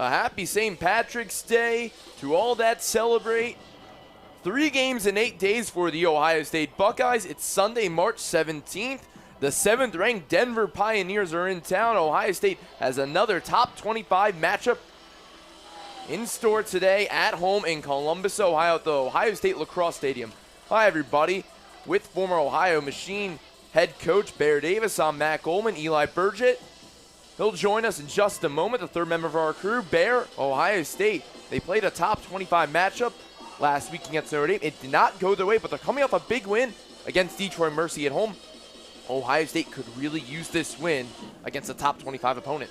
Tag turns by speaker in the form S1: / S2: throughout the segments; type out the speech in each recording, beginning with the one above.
S1: A happy St. Patrick's Day to all that celebrate. 3 games in 8 days for the Ohio State Buckeyes. It's Sunday, March 17th. The 7th-ranked Denver Pioneers are in town. Ohio State has another top 25 matchup in store today at home in Columbus, Ohio at the Ohio State Lacrosse Stadium. Hi, everybody. With former Ohio Machine head coach Bear Davis, I'm Matt Goldman, Eli Burgett. He'll join us in just a moment, the third member of our crew. Bear, Ohio State. They played a top 25 matchup last week against Notre Dame. It did not go their way, but they're coming off a big win against Detroit Mercy at home. Ohio State could really use this win against a top 25 opponent.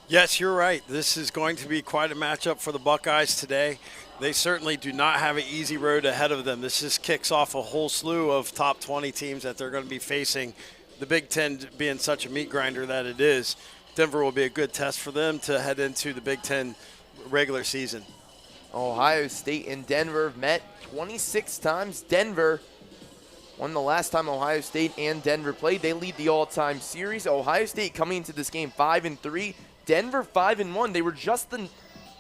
S2: Yes, you're right. This is going to be quite a matchup for the Buckeyes today. They certainly do not have an easy road ahead of them. This just kicks off a whole slew of top 20 teams that they're going to be facing, the Big Ten being such a meat grinder that it is. Denver will be a good test for them to head into the Big Ten regular season.
S1: Ohio State and Denver have met 26 times. Denver won the last time Ohio State and Denver played. They lead the all-time series. Ohio State coming into this game 5-3. Denver 5-1. They were just the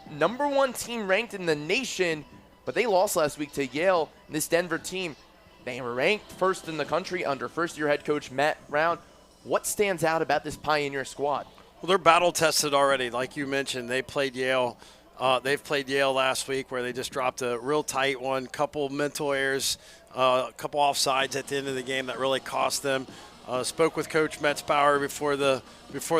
S1: number 1 team ranked in the nation, but they lost last week to Yale. And this Denver team, they were ranked first in the country under first-year head coach Matt Brown. What stands out about this Pioneer squad?
S2: Well, they're battle-tested already. Like you mentioned, they played Yale. They've played Yale last week where they just dropped a real tight one, couple mental errors, a couple offsides at the end of the game that really cost them. Spoke with Coach Metzbauer before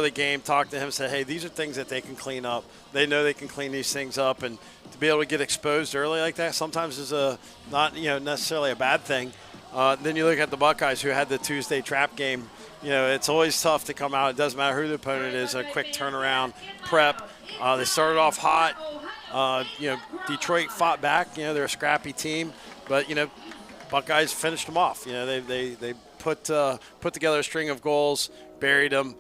S2: the game, talked to him, said, hey, these are things that they can clean up. They know they can clean these things up, and to be able to get exposed early like that sometimes is not necessarily a bad thing. Then you look at the Buckeyes who had the Tuesday trap game. It's always tough to come out. It doesn't matter who the opponent is, a quick turnaround, prep. They started off hot. Detroit fought back. They're a scrappy team, but Buckeyes finished them off. They put together a string of goals, buried them,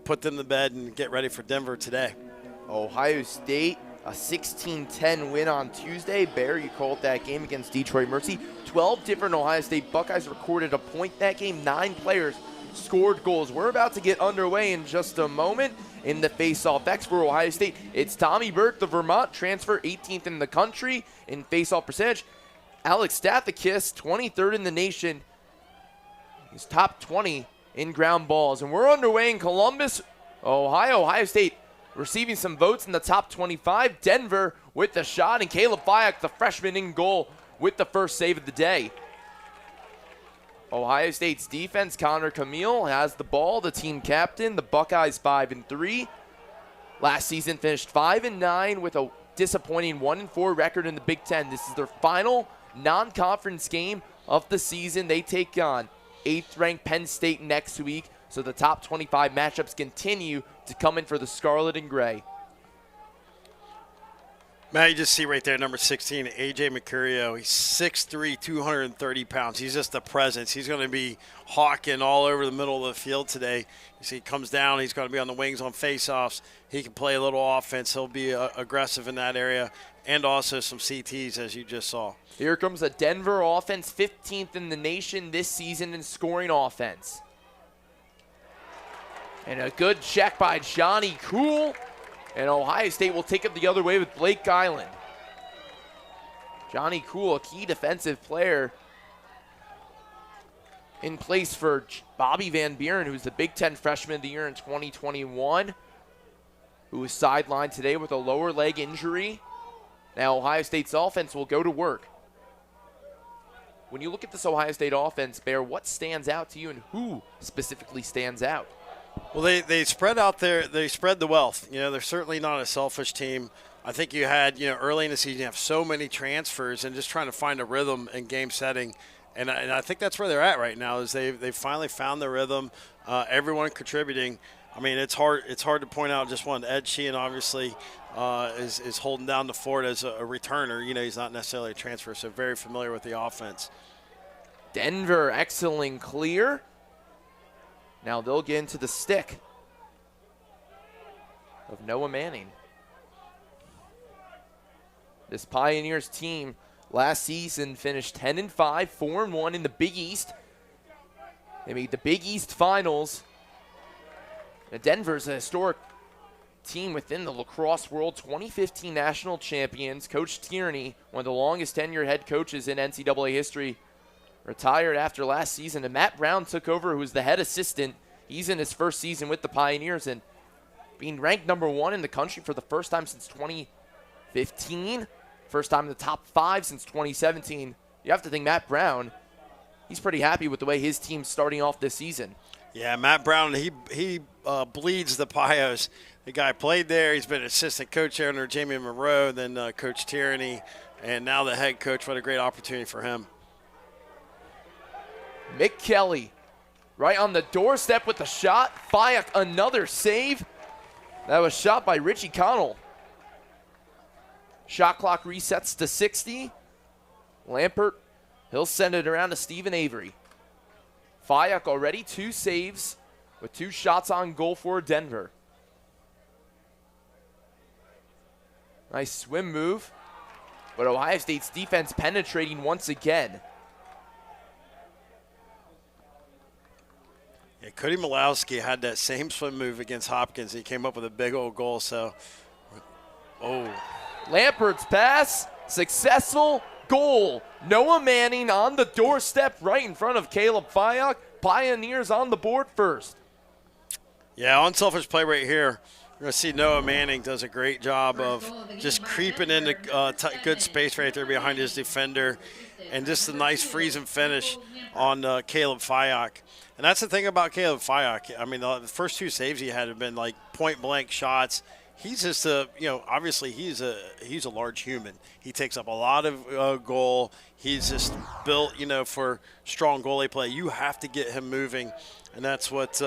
S2: put them to bed, and get ready for Denver today.
S1: Ohio State, a 16-10 win on Tuesday. Bear, you called that game against Detroit Mercy. 12 different Ohio State Buckeyes recorded a point that game. 9 players scored goals. We're about to get underway in just a moment. In the face-off X for Ohio State, it's Tommy Burke, the Vermont transfer, 18th in the country in face-off percentage. Alex Stathakis, 23rd in the nation. He's top 20 in ground balls. And we're underway in Columbus, Ohio. Ohio State receiving some votes in the top 25. Denver with the shot, and Caleb Fyack, the freshman, in goal with the first save of the day. Ohio State's defense, Connor Camille has the ball, the team captain. The Buckeyes 5-3. Last season finished 5-9 with a disappointing 1-4 record in the Big Ten. This is their final non-conference game of the season. They take on 8th-ranked Penn State next week, so the top 25 matchups continue to come in for the Scarlet and Gray.
S2: Matt, you just see right there, number 16, A.J. Mercurio. He's 6'3", 230 pounds. He's just a presence. He's going to be hawking all over the middle of the field today. You see he comes down. He's going to be on the wings on faceoffs. He can play a little offense. He'll be aggressive in that area, and also some CTs, as you just saw.
S1: Here comes a Denver offense, 15th in the nation this season in scoring offense. And a good check by Johnny Cool. And Ohio State will take it the other way with Blake Guyland. Johnny Cool, a key defensive player, in place for Bobby Van Buren, who's the Big Ten Freshman of the Year in 2021, who was sidelined today with a lower leg injury. Now Ohio State's offense will go to work. When you look at this Ohio State offense, Bear, what stands out to you and who specifically stands out?
S2: Well, they spread out there. They spread the wealth. They're certainly not a selfish team. I think you had, early in the season, you have so many transfers and just trying to find a rhythm in game setting. And I think that's where they're at right now is they've finally found the rhythm, everyone contributing. I mean, it's hard to point out just one. Ed Sheehan obviously is holding down the fort as a returner. He's not necessarily a transfer, so very familiar with the offense.
S1: Denver excelling clear. Now they'll get into the stick of Noah Manning. This Pioneers team last season finished 10-5, 4-1 in the Big East. They made the Big East Finals. Now Denver's a historic team within the lacrosse world, 2015 national champions. Coach Tierney, one of the longest tenured head coaches in NCAA history, retired after last season. And Matt Brown took over, who was the head assistant. He's in his first season with the Pioneers and being ranked #1 in the country for the first time since 2015. First time in the top 5 since 2017. You have to think Matt Brown, he's pretty happy with the way his team's starting off this season.
S2: Yeah, Matt Brown, he bleeds the Pios. The guy played there. He's been assistant coach there under Jamie Monroe, then Coach Tierney, and now the head coach. What a great opportunity for him.
S1: Mick Kelly right on the doorstep with the shot. Fayek, another save. That was shot by Richie Connell. Shot clock resets to 60. Lampert, he'll send it around to Stephen Avery. Fayek already 2 saves with 2 shots on goal for Denver. Nice swim move, but Ohio State's defense penetrating once again.
S2: Yeah, Cody Malowski had that same swim move against Hopkins. He came up with a big old goal, so,
S1: Lampert's pass, successful, goal. Noah Manning on the doorstep right in front of Caleb Fayek. Pioneers on the board first.
S2: Yeah, unselfish play right here. You're going to see Noah Manning does a great job of just creeping into good space right there behind his defender, and just a nice freeze and finish on Caleb Fayek. And that's the thing about Caleb Fayek. I mean, the first 2 saves he had have been like point-blank shots. He's just obviously he's a large human. He takes up a lot of goal. He's just built, for strong goalie play. You have to get him moving, and that's what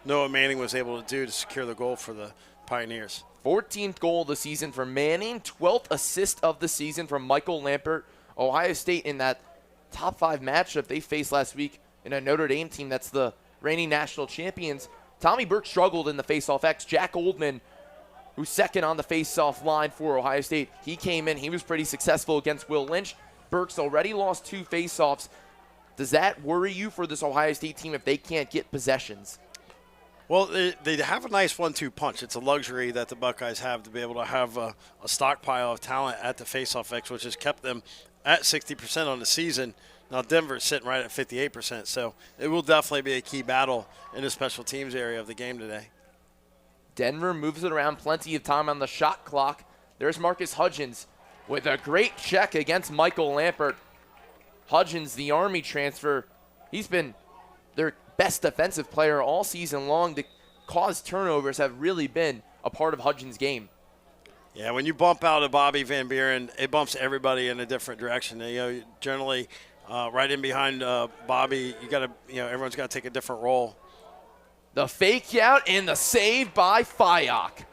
S2: Noah Manning was able to do to secure the goal for the Pioneers.
S1: 14th goal of the season for Manning, 12th assist of the season from Michael Lampert. Ohio State in that top 5 matchup they faced last week in a Notre Dame team that's the reigning national champions. Tommy Burke struggled in the faceoff X. Jack Goldman, who's second on the face-off line for Ohio State, he came in. He was pretty successful against Will Lynch. Burke's already lost 2 face-offs. Does that worry you for this Ohio State team if they can't get possessions?
S2: Well, they have a nice 1-2 punch. It's a luxury that the Buckeyes have to be able to have a stockpile of talent at the face-off X, which has kept them at 60% on the season. Now, Denver's sitting right at 58%, so it will definitely be a key battle in the special teams area of the game today.
S1: Denver moves it around, plenty of time on the shot clock. There's Marcus Hudgens with a great check against Michael Lampert. Hudgens, the Army transfer, he's been their best defensive player all season long. The cause turnovers have really been a part of Hudgens' game.
S2: Yeah, when you bump out of Bobby Van Buren, it bumps everybody in a different direction. Generally, right in behind Bobby, everyone's got to take a different role.
S1: The fake out and the save by Fayek.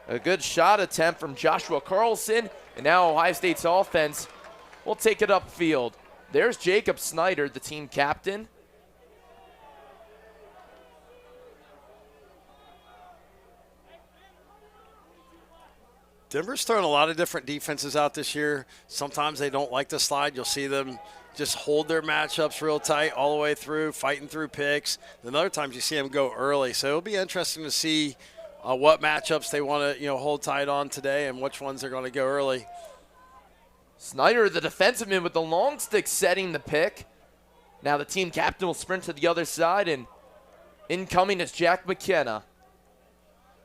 S1: A good shot attempt from Joshua Carlson, and now Ohio State's offense will take it upfield. There's Jacob Snyder, the team captain.
S2: Denver's throwing a lot of different defenses out this year. Sometimes they don't like to slide. You'll see them just hold their matchups real tight all the way through, fighting through picks. Then other times you see them go early. So it'll be interesting to see what matchups they want to hold tight on today and which ones they're going to go early.
S1: Snyder, the defensive man with the long stick, setting the pick. Now the team captain will sprint to the other side, and incoming is Jack McKenna.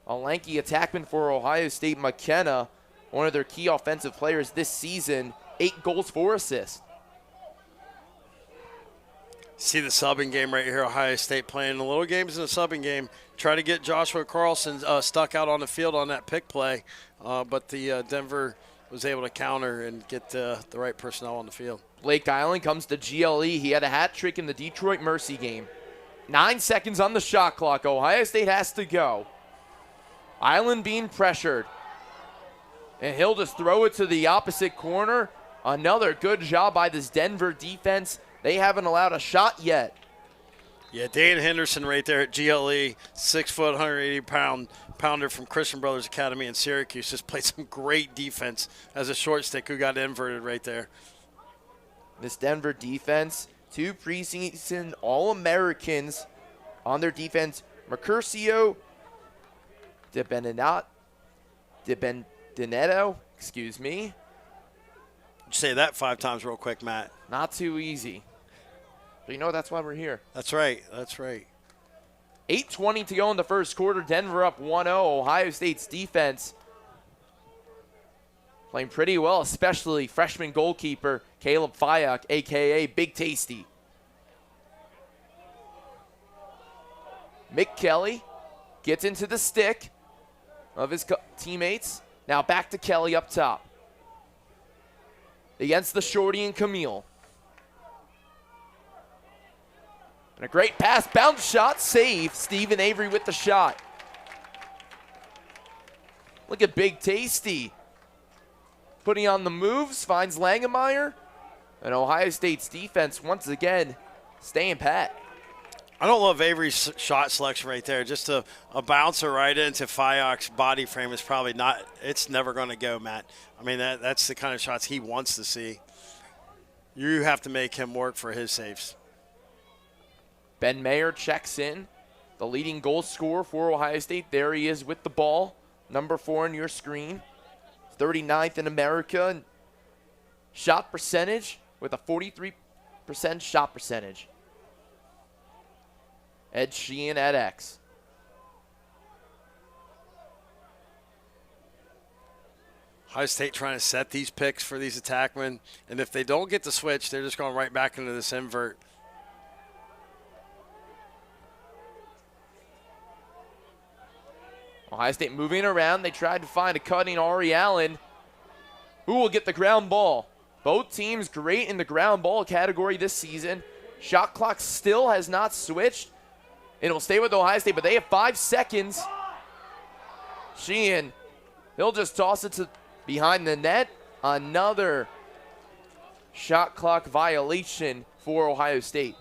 S1: A lanky attackman for Ohio State. McKenna, one of their key offensive players this season, 8 goals, 4 assists.
S2: See the subbing game right here, Ohio State playing the little games in the subbing game. Try to get Joshua Carlson stuck out on the field on that pick play, but the Denver was able to counter and get the right personnel on the field.
S1: Blake Island comes to GLE. He had a hat trick in the Detroit Mercy game. 9 seconds on the shot clock. Ohio State has to go. Island being pressured. And he'll just throw it to the opposite corner. Another good job by this Denver defense. They haven't allowed a shot yet.
S2: Yeah, Dan Henderson right there at GLE, 6 foot, 180-pound pounder from Christian Brothers Academy in Syracuse. Just played some great defense as a short stick who got inverted right there.
S1: This Denver defense, 2 preseason All-Americans on their defense. Mercurcio DiBenedetto, excuse me.
S2: Say that 5 times real quick, Matt.
S1: Not too easy. But you know, that's why we're here.
S2: That's right. That's right.
S1: 8:20 to go in the first quarter. Denver up 1-0. Ohio State's defense playing pretty well, especially freshman goalkeeper Caleb Fyock, a.k.a. Big Tasty. Mick Kelly gets into the stick of his teammates. Now back to Kelly up top. Against the shorty and Camille. And a great pass, bounce shot, save. Stephen Avery with the shot. Look at Big Tasty. Putting on the moves, finds Langemeyer. And Ohio State's defense, once again, staying pat.
S2: I don't love Avery's shot selection right there. Just a bouncer right into Fyock's body frame is probably not – it's never going to go, Matt. I mean, that's the kind of shots he wants to see. You have to make him work for his saves.
S1: Ben Mayer checks in, the leading goal scorer for Ohio State. There he is with the ball, number 4 on your screen. 39th in America in shot percentage with a 43% shot percentage. Ed Sheehan at X.
S2: Ohio State trying to set these picks for these attackmen, and if they don't get the switch, they're just going right back into this invert.
S1: Ohio State moving around. They tried to find a cutting Ari Allen, who will get the ground ball. Both teams great in the ground ball category this season. Shot clock still has not switched. It'll stay with Ohio State, but they have 5 seconds. Sheehan, he'll just toss it to behind the net. Another shot clock violation for Ohio State.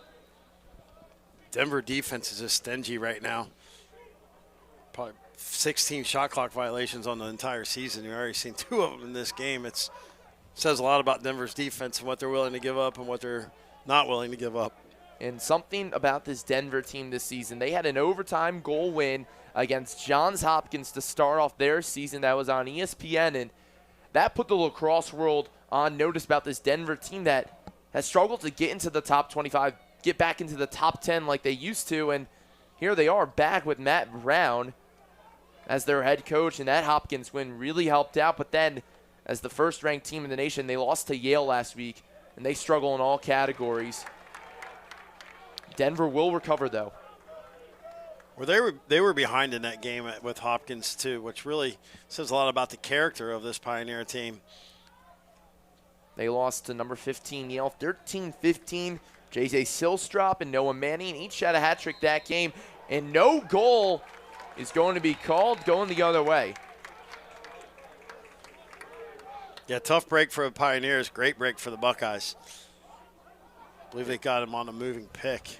S2: Denver defense is just stingy right now. Probably 16 shot clock violations on the entire season. You've already seen 2 of them in this game. It says a lot about Denver's defense and what they're willing to give up and what they're not willing to give up.
S1: And something about this Denver team this season, they had an overtime goal win against Johns Hopkins to start off their season. That was on ESPN, and that put the lacrosse world on notice about this Denver team that has struggled to get into the top 25, get back into the top 10 like they used to, and here they are back with Matt Brown as their head coach, and that Hopkins win really helped out. But then, as the first-ranked team in the nation, they lost to Yale last week, and they struggle in all categories. Denver will recover, though.
S2: Well, they were behind in that game with Hopkins, too, which really says a lot about the character of this Pioneer team.
S1: They lost to number 15 Yale, 13-15. J.J. Silstrop and Noah Manning each had a hat trick that game, and no goal is going to be called, going the other way.
S2: Yeah, tough break for the Pioneers, great break for the Buckeyes. I believe they got him on a moving pick.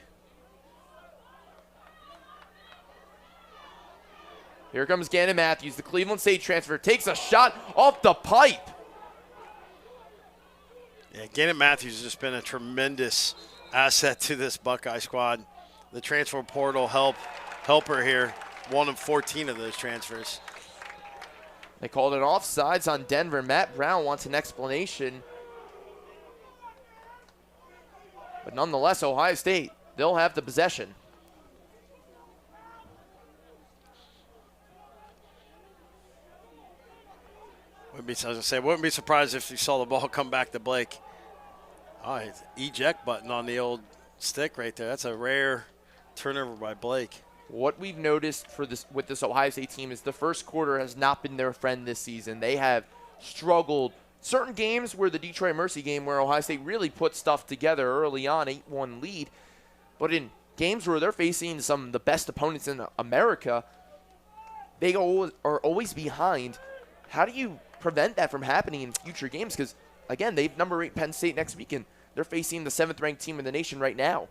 S1: Here comes Gannon Matthews, the Cleveland State transfer, takes a shot off the pipe.
S2: Yeah, Gannon Matthews has just been a tremendous asset to this Buckeye squad. The transfer portal helper here, 1 of 14 of those transfers.
S1: They called it offsides on Denver. Matt Brown wants an explanation. But nonetheless, Ohio State, they'll have the possession.
S2: Wouldn't be surprised if you saw the ball come back to Blake. Oh, it's eject button on the old stick right there. That's a rare turnover by Blake.
S1: What we've noticed with this Ohio State team is the first quarter has not been their friend this season. They have struggled. Certain games where the Detroit Mercy game where Ohio State really put stuff together early on, 8-1 lead. But in games where they're facing some of the best opponents in America, they are always behind. How do you prevent that from happening in future games? Because, again, they've number 8 Penn State next week, and they're facing the 7th-ranked team in the nation right now.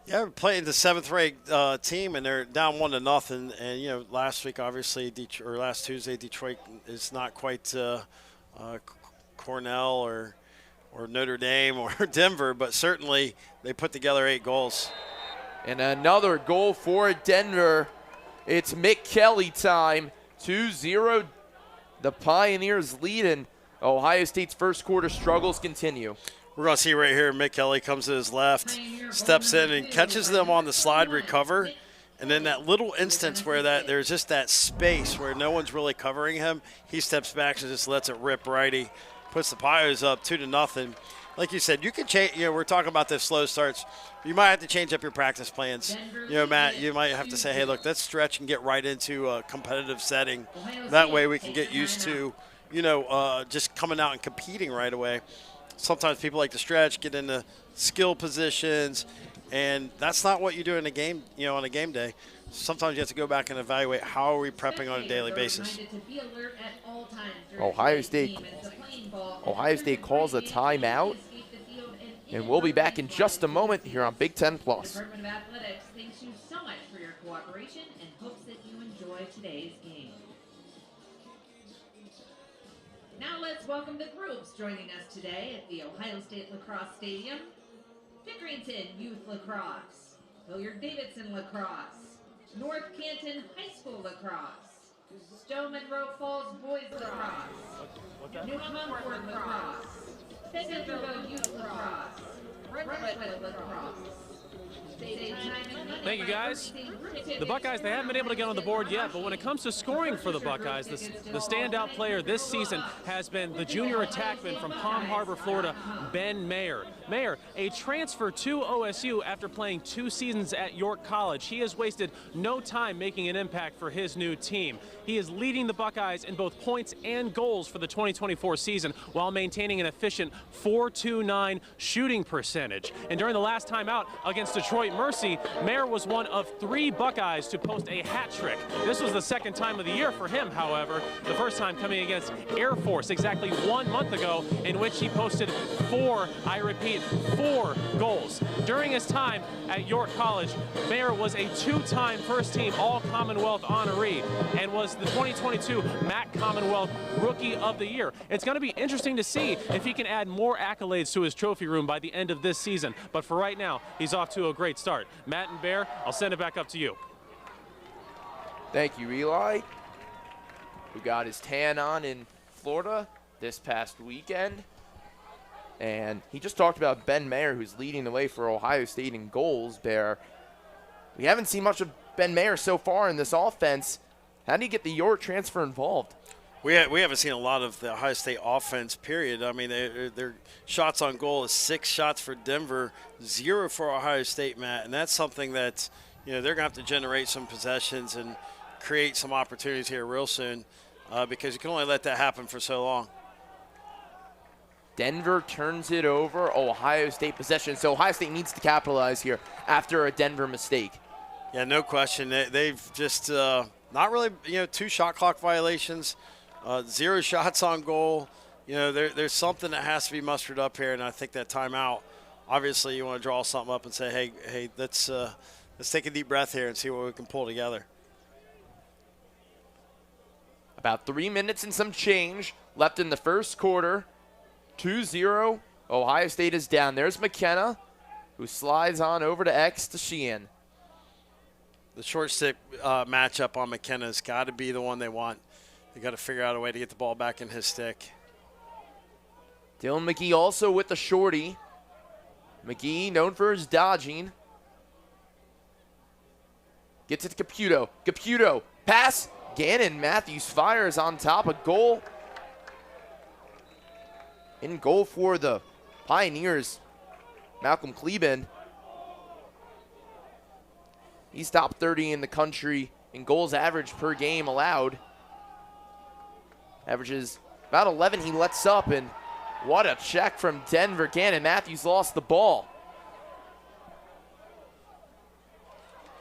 S2: Yeah, we're playing the 7th-ranked team, and they're down 1-0. And last week, obviously, last Tuesday, Detroit is not quite Cornell or Notre Dame or Denver, but certainly they put together 8 goals.
S1: And another goal for Denver. It's Mick Kelly time. 2-0. The Pioneers lead, and Ohio State's first quarter struggles continue.
S2: We're going to see right here, Mick Kelly comes to his left, steps in and catches them on the slide recover. And then that little instance where there's just that space where no one's really covering him, he steps back and just lets it rip righty, puts the Pios up 2-0. Like you said, you can change. We're talking about the slow starts. You might have to change up your practice plans. Matt, you might have to say, hey, look, let's stretch and get right into a competitive setting. That way we can get used to, just coming out and competing right away. Sometimes people like to stretch, get into skill positions, and that's not what you do in a game, on a game day. Sometimes you have to go back and evaluate how are we prepping on a daily basis.
S1: Ohio State calls a timeout, and we'll be back in just a moment here on Big Ten Plus.
S3: Department of Athletics thanks you so much for your cooperation and hopes that you enjoy today's game. Now let's welcome the groups joining us today at the Ohio State Lacrosse Stadium. Pickerington Youth Lacrosse, Hilliard-Davidson Lacrosse, North Canton High School Lacrosse, Stowe Monroe Falls Boys Lacrosse, New Concord Lacrosse, Centerville Youth Lacrosse, Redwood Lacrosse.
S4: Thank you, guys. The Buckeyes, they haven't been able to get on the board yet, but when it comes to scoring for the Buckeyes, the standout player this season has been the junior attackman from Palm Harbor, Florida, Ben Mayer. Mayer, a transfer to OSU after playing 2 seasons at York College. He has wasted no time making an impact for his new team. He is leading the Buckeyes in both points and goals for the 2024 season while maintaining an efficient .429 shooting percentage. And during the last time out against Detroit Mercy, Mayer was one of 3 Buckeyes to post a hat trick. This was the second time of the year for him, however, the first time coming against Air Force exactly 1 month ago, in which he posted 4 goals. During his time at York College, Mayer was a 2-time first-team All-Commonwealth honoree and was the 2022 MAC Commonwealth Rookie of the Year. It's going to be interesting to see if he can add more accolades to his trophy room by the end of this season. But for right now, he's off to a great start. Matt and Bear, I'll send it back up to you.
S1: Thank you, Eli, who got his tan on in Florida this past weekend. And he just talked about Ben Mayer, who's leading the way for Ohio State in goals. Bear, we haven't seen much of Ben Mayer so far in this offense. How do you get the York transfer involved?
S2: We haven't seen a lot of the Ohio State offense, period. I mean, their shots on goal is 6 shots for Denver, 0 for Ohio State, Matt. And that's something that, they're going to have to generate some possessions and create some opportunities here real soon because you can only let that happen for so long.
S1: Denver turns it over. Ohio State possession. So Ohio State needs to capitalize here after a Denver mistake.
S2: Yeah, no question. They've just not really, 2 shot clock violations, 0 shots on goal. There's something that has to be mustered up here, and I think that timeout, obviously you want to draw something up and say, hey, let's take a deep breath here and see what we can pull together.
S1: About 3 minutes and some change left in the first quarter. 2-0. Ohio State is down. There's McKenna, who slides on over to X to Sheehan.
S2: The short stick matchup on McKenna's got to be the one they want. They got to figure out a way to get the ball back in his stick.
S1: Dylan McGee also with the shorty. McGee known for his dodging. Gets it to Caputo. Caputo, pass. Gannon Matthews fires on top of goal. In goal for the Pioneers, Malcolm Kleben. He's top 30 in the country in goals average per game allowed. Averages about 11 he lets up, and what a check from Denver. Gannon Matthews lost the ball.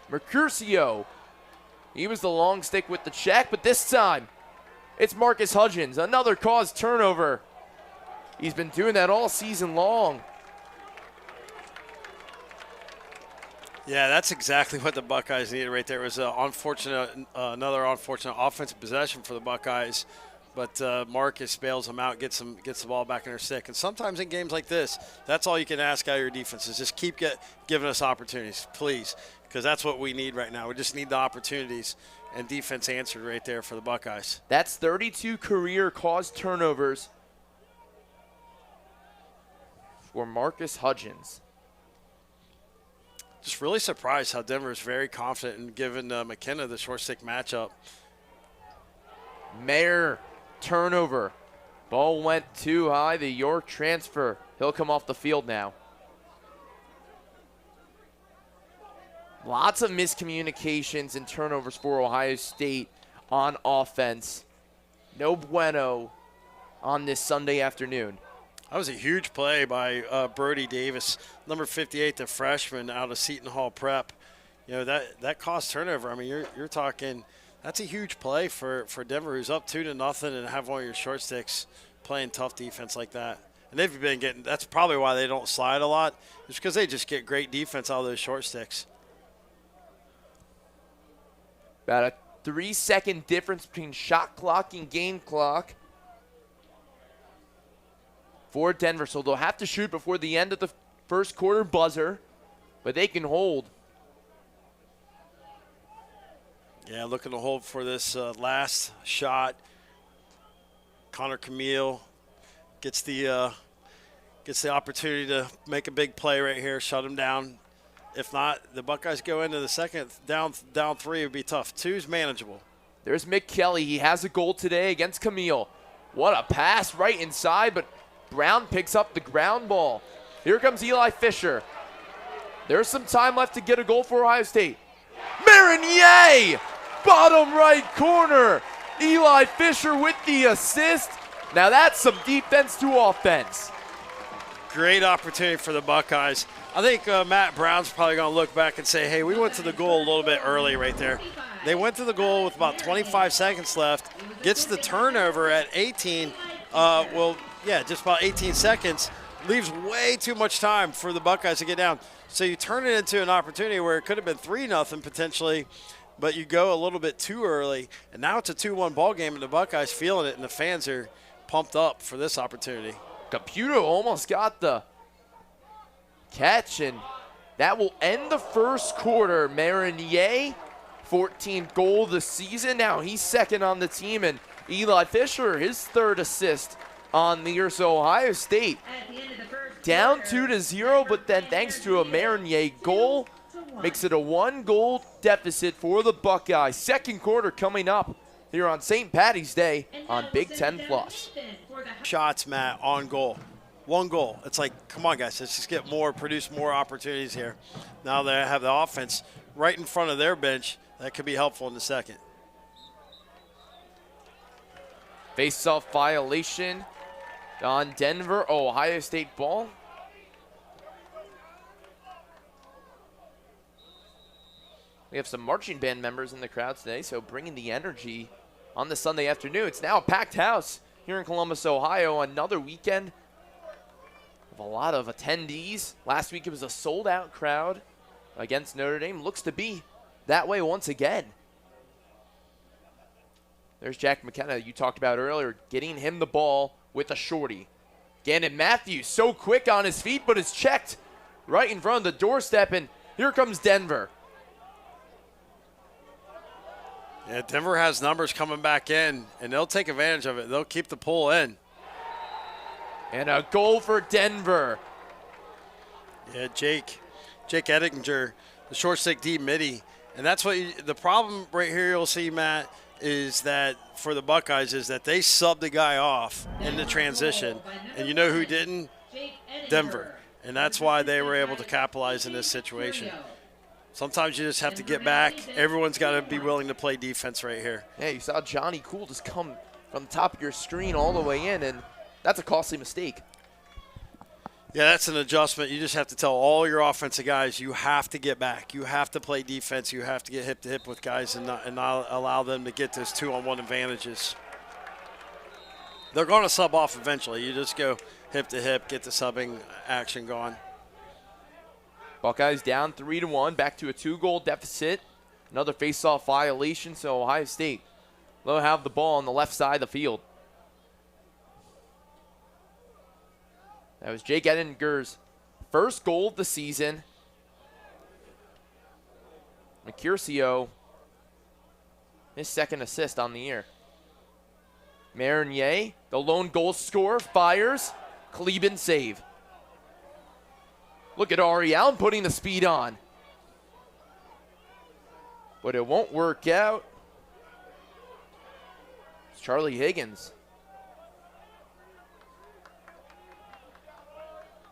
S1: Mercurcio, he was the long stick with the check, but this time it's Marcus Hudgens, another caused turnover. He's been doing that all season long.
S2: Yeah, that's exactly what the Buckeyes needed right there. It was another unfortunate offensive possession for the Buckeyes. but Marcus bails them out, gets the ball back in their stick. And sometimes in games like this, that's all you can ask out of your defense is just keep giving us opportunities, please, because that's what we need right now. We just need the opportunities, and defense answered right there for the Buckeyes.
S1: That's 32 career caused turnovers for Marcus Hudgens.
S2: Just really surprised how Denver is very confident in giving McKenna the short stick matchup.
S1: Mayer, turnover. Ball went too high. The York transfer. He'll come off the field now. Lots of miscommunications and turnovers for Ohio State on offense. No bueno on this Sunday afternoon.
S2: That was a huge play by Brody Davis, number 58, the freshman out of Seton Hall Prep. You know, that cost turnover. I mean, you're talking, that's a huge play for Denver, who's up 2-0 and have one of your short sticks playing tough defense like that. And they've been getting, that's probably why they don't slide a lot. It's because they just get great defense out of those short sticks.
S1: About a 3-second difference between shot clock and game clock for Denver. So they'll have to shoot before the end of the first quarter buzzer, but they can hold.
S2: Yeah, looking to hold for this last shot. Connor Camille gets the opportunity to make a big play right here, shut him down. If not, the Buckeyes go into the second, down 3, it would be tough. 2's manageable.
S1: There's Mick Kelly. He has a goal today against Camille. What a pass right inside, but Brown picks up the ground ball. Here comes Eli Fisher. There's some time left to get a goal for Ohio State. Marinier, bottom right corner. Eli Fisher with the assist. Now that's some defense to offense.
S2: Great opportunity for the Buckeyes. I think Matt Brown's probably going to look back and say, hey, we went to the goal a little bit early right there. They went to the goal with about 25 seconds left, gets the turnover at 18. Just about 18 seconds. Leaves way too much time for the Buckeyes to get down. So you turn it into an opportunity where it could have been 3-0 potentially, but you go a little bit too early. And now it's a 2-1 ball game, and the Buckeyes feeling it, and the fans are pumped up for this opportunity.
S1: Caputo almost got the catch, and that will end the first quarter. Marinier, 14th goal of the season. Now he's second on the team, and Eli Fisher, his third assist on the year. So Ohio State down 2-0, but then thanks to a Marinier goal, makes it a 1-goal deficit for the Buckeyes. Second quarter coming up here on St. Patty's Day on Big Ten Plus.
S2: Shots, Matt, on goal. 1 goal. It's like, come on, guys, let's just get more, produce more opportunities here. Now they have the offense right in front of their bench. That could be helpful in the second.
S1: Face-off violation on Denver. Ohio State ball. We have some marching band members in the crowd today, so bringing the energy on the Sunday afternoon. It's now a packed house here in Columbus, Ohio. Another weekend of a lot of attendees. Last week it was a sold-out crowd against Notre Dame. Looks to be that way once again. There's Jack McKenna, you talked about earlier, getting him the ball with a shorty. Gannon Matthews, so quick on his feet, but it's checked right in front of the doorstep, and here comes Denver.
S2: Yeah, Denver has numbers coming back in, and they'll take advantage of it. They'll keep the pull in.
S1: And a goal for Denver.
S2: Yeah, Jake Ettinger, the short stick D midi. And that's what the problem right here you'll see, Matt, is that for the Buckeyes is that they subbed the guy off in the transition. And you know who didn't? Denver. And that's why they were able to capitalize in this situation. Sometimes you just have to get back. Everyone's got to be willing to play defense right here.
S1: Yeah, you saw Johnny Cool just come from the top of your screen all the way in, and that's a costly mistake.
S2: Yeah, that's an adjustment. You just have to tell all your offensive guys you have to get back. You have to play defense. You have to get hip-to-hip with guys and not allow them to get those 2-on-1 advantages. They're going to sub off eventually. You just go hip-to-hip, get the subbing action going.
S1: Buckeyes down 3-1, back to a 2-goal deficit. Another face-off violation, so Ohio State will have the ball on the left side of the field. That was Jake Edinger's first goal of the season. Mercurcio, his second assist on the year. Marinier, the lone goal scorer, fires. Kleben save. Look at Ari Allen putting the speed on. But it won't work out. It's Charlie Higgins.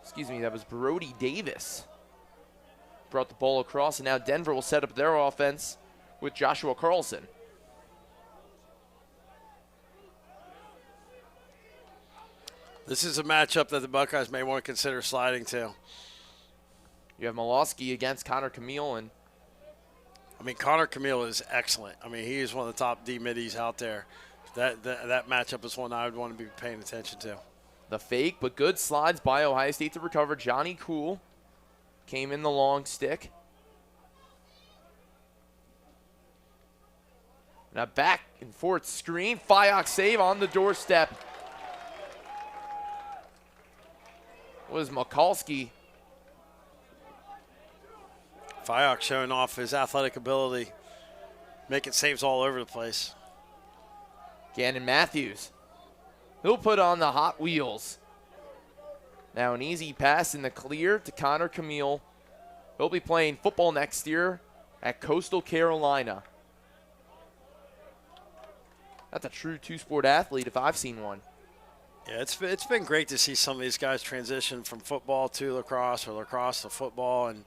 S1: Excuse me, that was Brody Davis. Brought the ball across, and now Denver will set up their offense with Joshua Carlson.
S2: This is a matchup that the Buckeyes may want to consider sliding to.
S1: You have Molosky against Connor Camille, and
S2: I mean, Connor Camille is excellent. I mean, he is one of the top D middies out there. That matchup is one I would want to be paying attention to.
S1: the fake, but good slides by Ohio State to recover. Johnny Cool came in the long stick. Now back and forth screen. Fyock save on the doorstep. Was Mikulski.
S2: Fyock showing off his athletic ability, making saves all over the place.
S1: Gannon Matthews. He'll put on the Hot Wheels. Now an easy pass in the clear to Connor Camille. He'll be playing football next year at Coastal Carolina. That's a true two-sport athlete if I've seen one.
S2: Yeah, it's been great to see some of these guys transition from football to lacrosse or lacrosse to football, and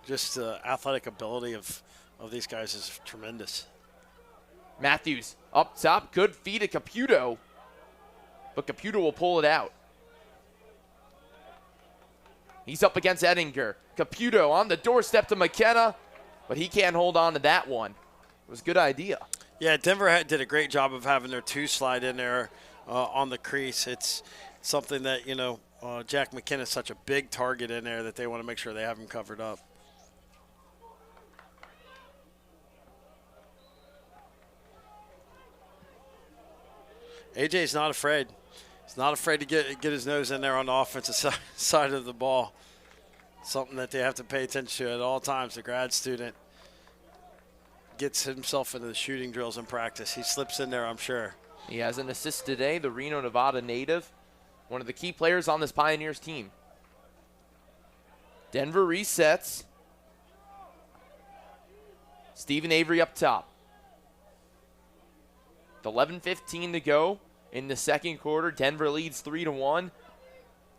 S2: just the athletic ability of these guys is tremendous.
S1: Matthews up top, good feed to Caputo, but Caputo will pull it out. He's up against Edinger. Caputo on the doorstep to McKenna, but he can't hold on to that one. It was a good idea.
S2: Yeah, Denver did a great job of having their two slide in there on the crease. It's something that, Jack McKenna is such a big target in there that they want to make sure they have him covered up. AJ's not afraid. He's not afraid to get his nose in there on the offensive side of the ball. Something that they have to pay attention to at all times. The grad student gets himself into the shooting drills in practice. He slips in there, I'm sure.
S1: He has an assist today, the Reno, Nevada native, one of the key players on this Pioneers team. Denver resets. Stephen Avery up top. With 11:15 to go in the second quarter. Denver leads 3-1.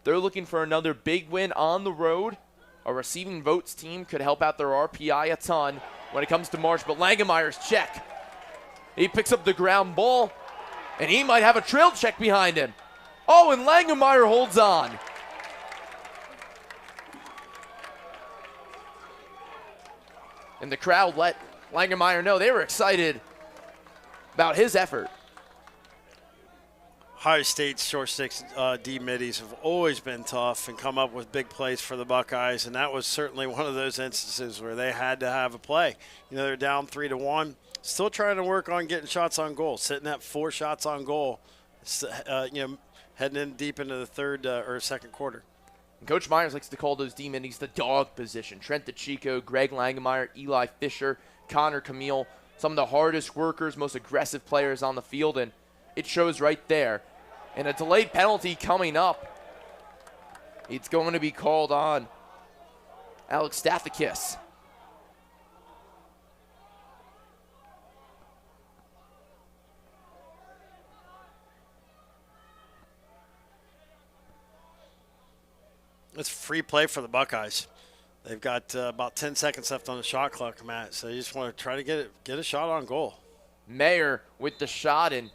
S1: They're looking for another big win on the road. A receiving votes team could help out their RPI a ton when it comes to March, but Langemeyer's check. He picks up the ground ball, and he might have a trail check behind him. Oh, and Langemeyer holds on. And the crowd let Langemeyer know they were excited about his effort.
S2: Ohio State's short sticks D middies have always been tough and come up with big plays for the Buckeyes, and that was certainly one of those instances where they had to have a play. They're down 3-1, still trying to work on getting shots on goal, sitting at 4 shots on goal, heading in deep into the third or second quarter.
S1: And Coach Myers likes to call those D middies the dog position. Trent DeChico, Greg Langemeyer, Eli Fisher, Connor Camille, some of the hardest workers, most aggressive players on the field, and it shows right there. And a delayed penalty coming up. It's going to be called on Alex Stathakis.
S2: It's free play for the Buckeyes. They've got about 10 seconds left on the shot clock, Matt, so you just want to try to get a shot on goal.
S1: Mayer with the shot, and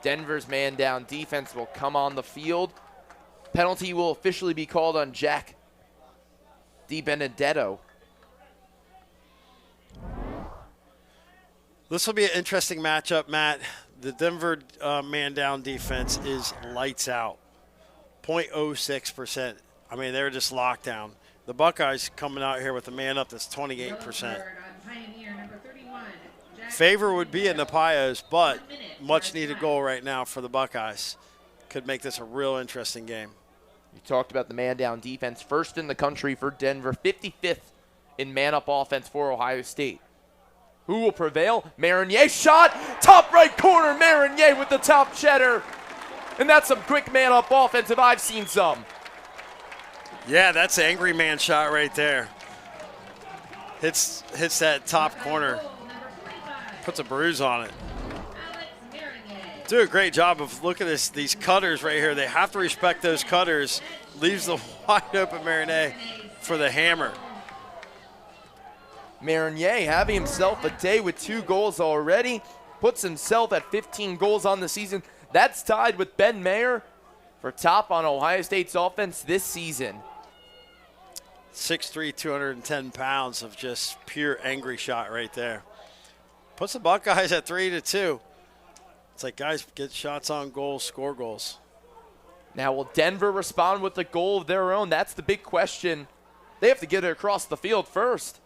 S1: Denver's man down defense will come on the field. Penalty will officially be called on Jack DiBenedetto.
S2: This will be an interesting matchup, Matt. The Denver man down defense is lights out, 0.06%. I mean, they're just locked down. The Buckeyes coming out here with a man up that's 28%. Favor would be in the Pios, but much needed goal right now for the Buckeyes. could make this a real interesting game.
S1: You talked about the man-down defense. First in the country for Denver, 55th in man-up offense for Ohio State. Who will prevail? Marinier shot, top right corner, Marinier with the top cheddar. And that's some quick man-up offense if I've seen some.
S2: Yeah, that's an angry man shot right there. Hits that top corner, puts a bruise on it. Do a great job of looking at these cutters right here. They have to respect those cutters. Leaves the wide open Marinier for the hammer.
S1: Marinier having himself a day with 2 goals already. Puts himself at 15 goals on the season. That's tied with Ben Mayer for top on Ohio State's offense this season.
S2: 6'3", 210 pounds of just pure angry shot right there. Puts the Buckeyes at 3-2. It's like, guys, get shots on goal, score goals.
S1: Now, will Denver respond with a goal of their own? That's the big question. They have to get it across the field first.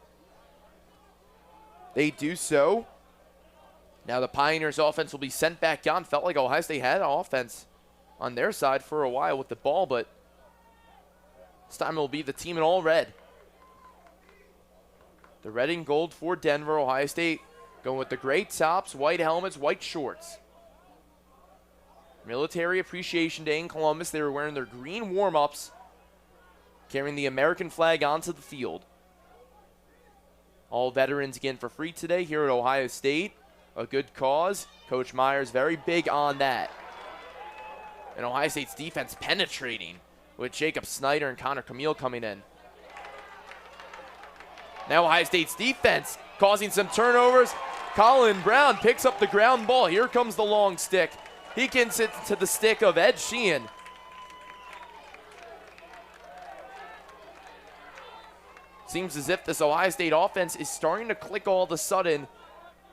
S1: They do so. Now the Pioneers offense will be sent back on. Felt like Ohio State had an offense on their side for a while with the ball, but this time it will be the team in all red. The red and gold for Denver. Ohio State going with the gray tops, white helmets, white shorts. Military Appreciation Day in Columbus. They were wearing their green warm-ups, carrying the American flag onto the field. All veterans again for free today here at Ohio State. A good cause. Coach Myers very big on that. And Ohio State's defense penetrating with Jacob Snyder and Connor Camille coming in. Now Ohio State's defense causing some turnovers. Colin Brown picks up the ground ball. Here comes the long stick. He can sit to the stick of Ed Sheehan. Seems as if this Ohio State offense is starting to click all of a sudden,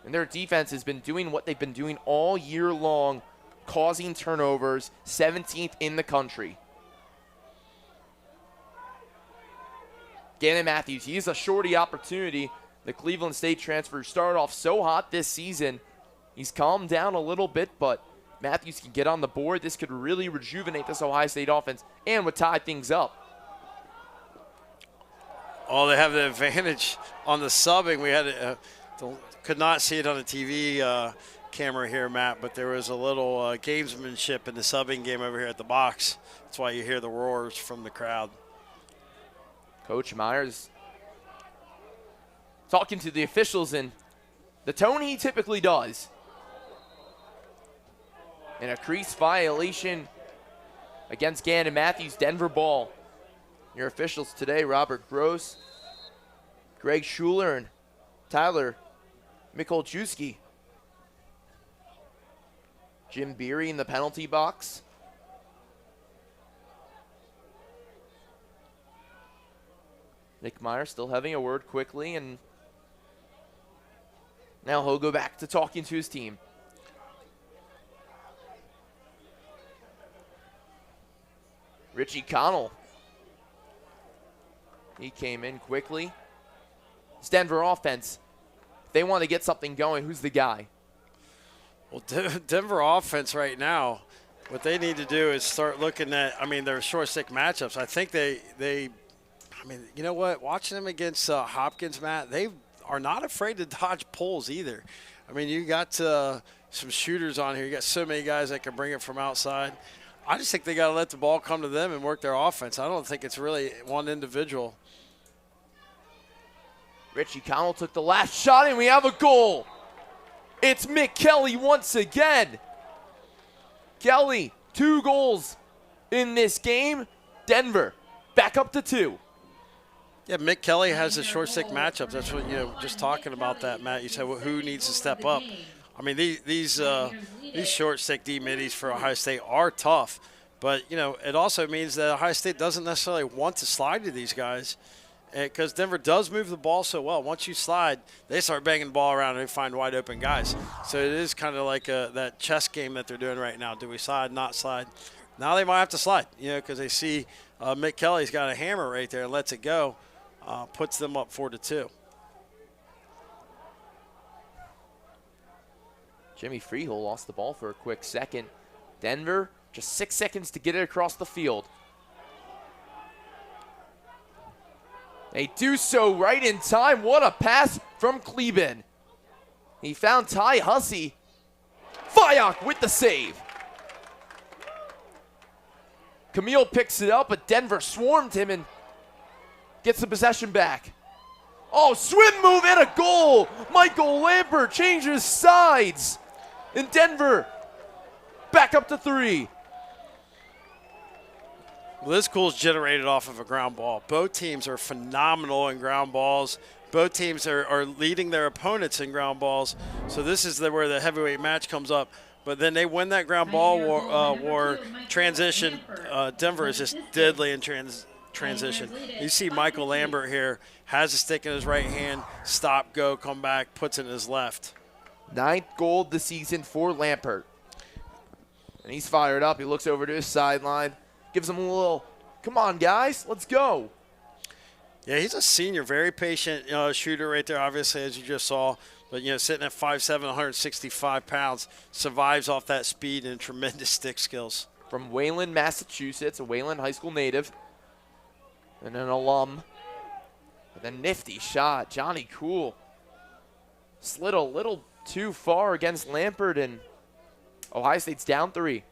S1: and their defense has been doing what they've been doing all year long, causing turnovers, 17th in the country. Gannon Matthews, he has a shorty opportunity. The Cleveland State transfer started off so hot this season. He's calmed down a little bit, but Matthews can get on the board. This could really rejuvenate this Ohio State offense and would tie things up.
S2: Oh, they have the advantage on the subbing. We had could not see it on the TV camera here, Matt, but there was a little gamesmanship in the subbing game over here at the box. That's why you hear the roars from the crowd.
S1: Coach Myers talking to the officials in the tone he typically does. And a crease violation against Gannon Matthews, Denver ball. Your officials today, Robert Gross, Greg Schuler, and Tyler Mikolczewski. Jim Beery in the penalty box. Nick Meyer still having a word quickly, and now he'll go back to talking to his team. Richie Connell. He came in quickly. It's Denver offense. If they want to get something going, who's the guy?
S2: Well, Denver offense right now, what they need to do is start looking at, their short stick matchups. I think you know what? Watching them against Hopkins, Matt, they are not afraid to dodge pulls either. You got some shooters on here. You got so many guys that can bring it from outside. I just think they got to let the ball come to them and work their offense. I don't think it's really one individual.
S1: Richie Connell took the last shot, and we have a goal. It's Mick Kelly once again. Kelly, 2 goals in this game. Denver back up to 2.
S2: Yeah, Mick Kelly has the short stick matchups. That's what, just talking about that, Matt. You said, well, who needs to step up? These short stick D middies for Ohio State are tough, but it also means that Ohio State doesn't necessarily want to slide to these guys, because Denver does move the ball so well. Once you slide, they start banging the ball around and they find wide open guys. So it is kind of like that chess game that they're doing right now. Do we slide? Not slide? Now they might have to slide, because they see Mick Kelly's got a hammer right there and lets it go, puts them up 4-2.
S1: Jimmy Freehill lost the ball for a quick second. Denver Just 6 seconds to get it across the field. They do so right in time. What a pass from Kleben. He found Ty Hussey. Fayok with the save. Camille picks it up, but Denver swarmed him and gets the possession back. Oh, swim move and a goal. Michael Lambert changes sides. And Denver back up to 3.
S2: Well, this goal is generated off of a ground ball. Both teams are phenomenal in ground balls. Both teams are leading their opponents in ground balls. So this is where the heavyweight match comes up. But then they win that ground ball war transition. Denver is just deadly in transition. You see Michael Lambert here, has a stick in his right hand, stop, go, come back, puts it in his left.
S1: 9th goal of the season for Lambert. And he's fired up. He looks over to his sideline, gives him a little, come on, guys, let's go.
S2: Yeah, he's a senior, very patient shooter right there, obviously, as you just saw. But, sitting at 5'7", 165 pounds, survives off that speed and tremendous stick skills.
S1: From Wayland, Massachusetts, a Wayland High School native and an alum. With a nifty shot, Johnny Cool slid a little too far against Lampert, and Ohio State's down 3.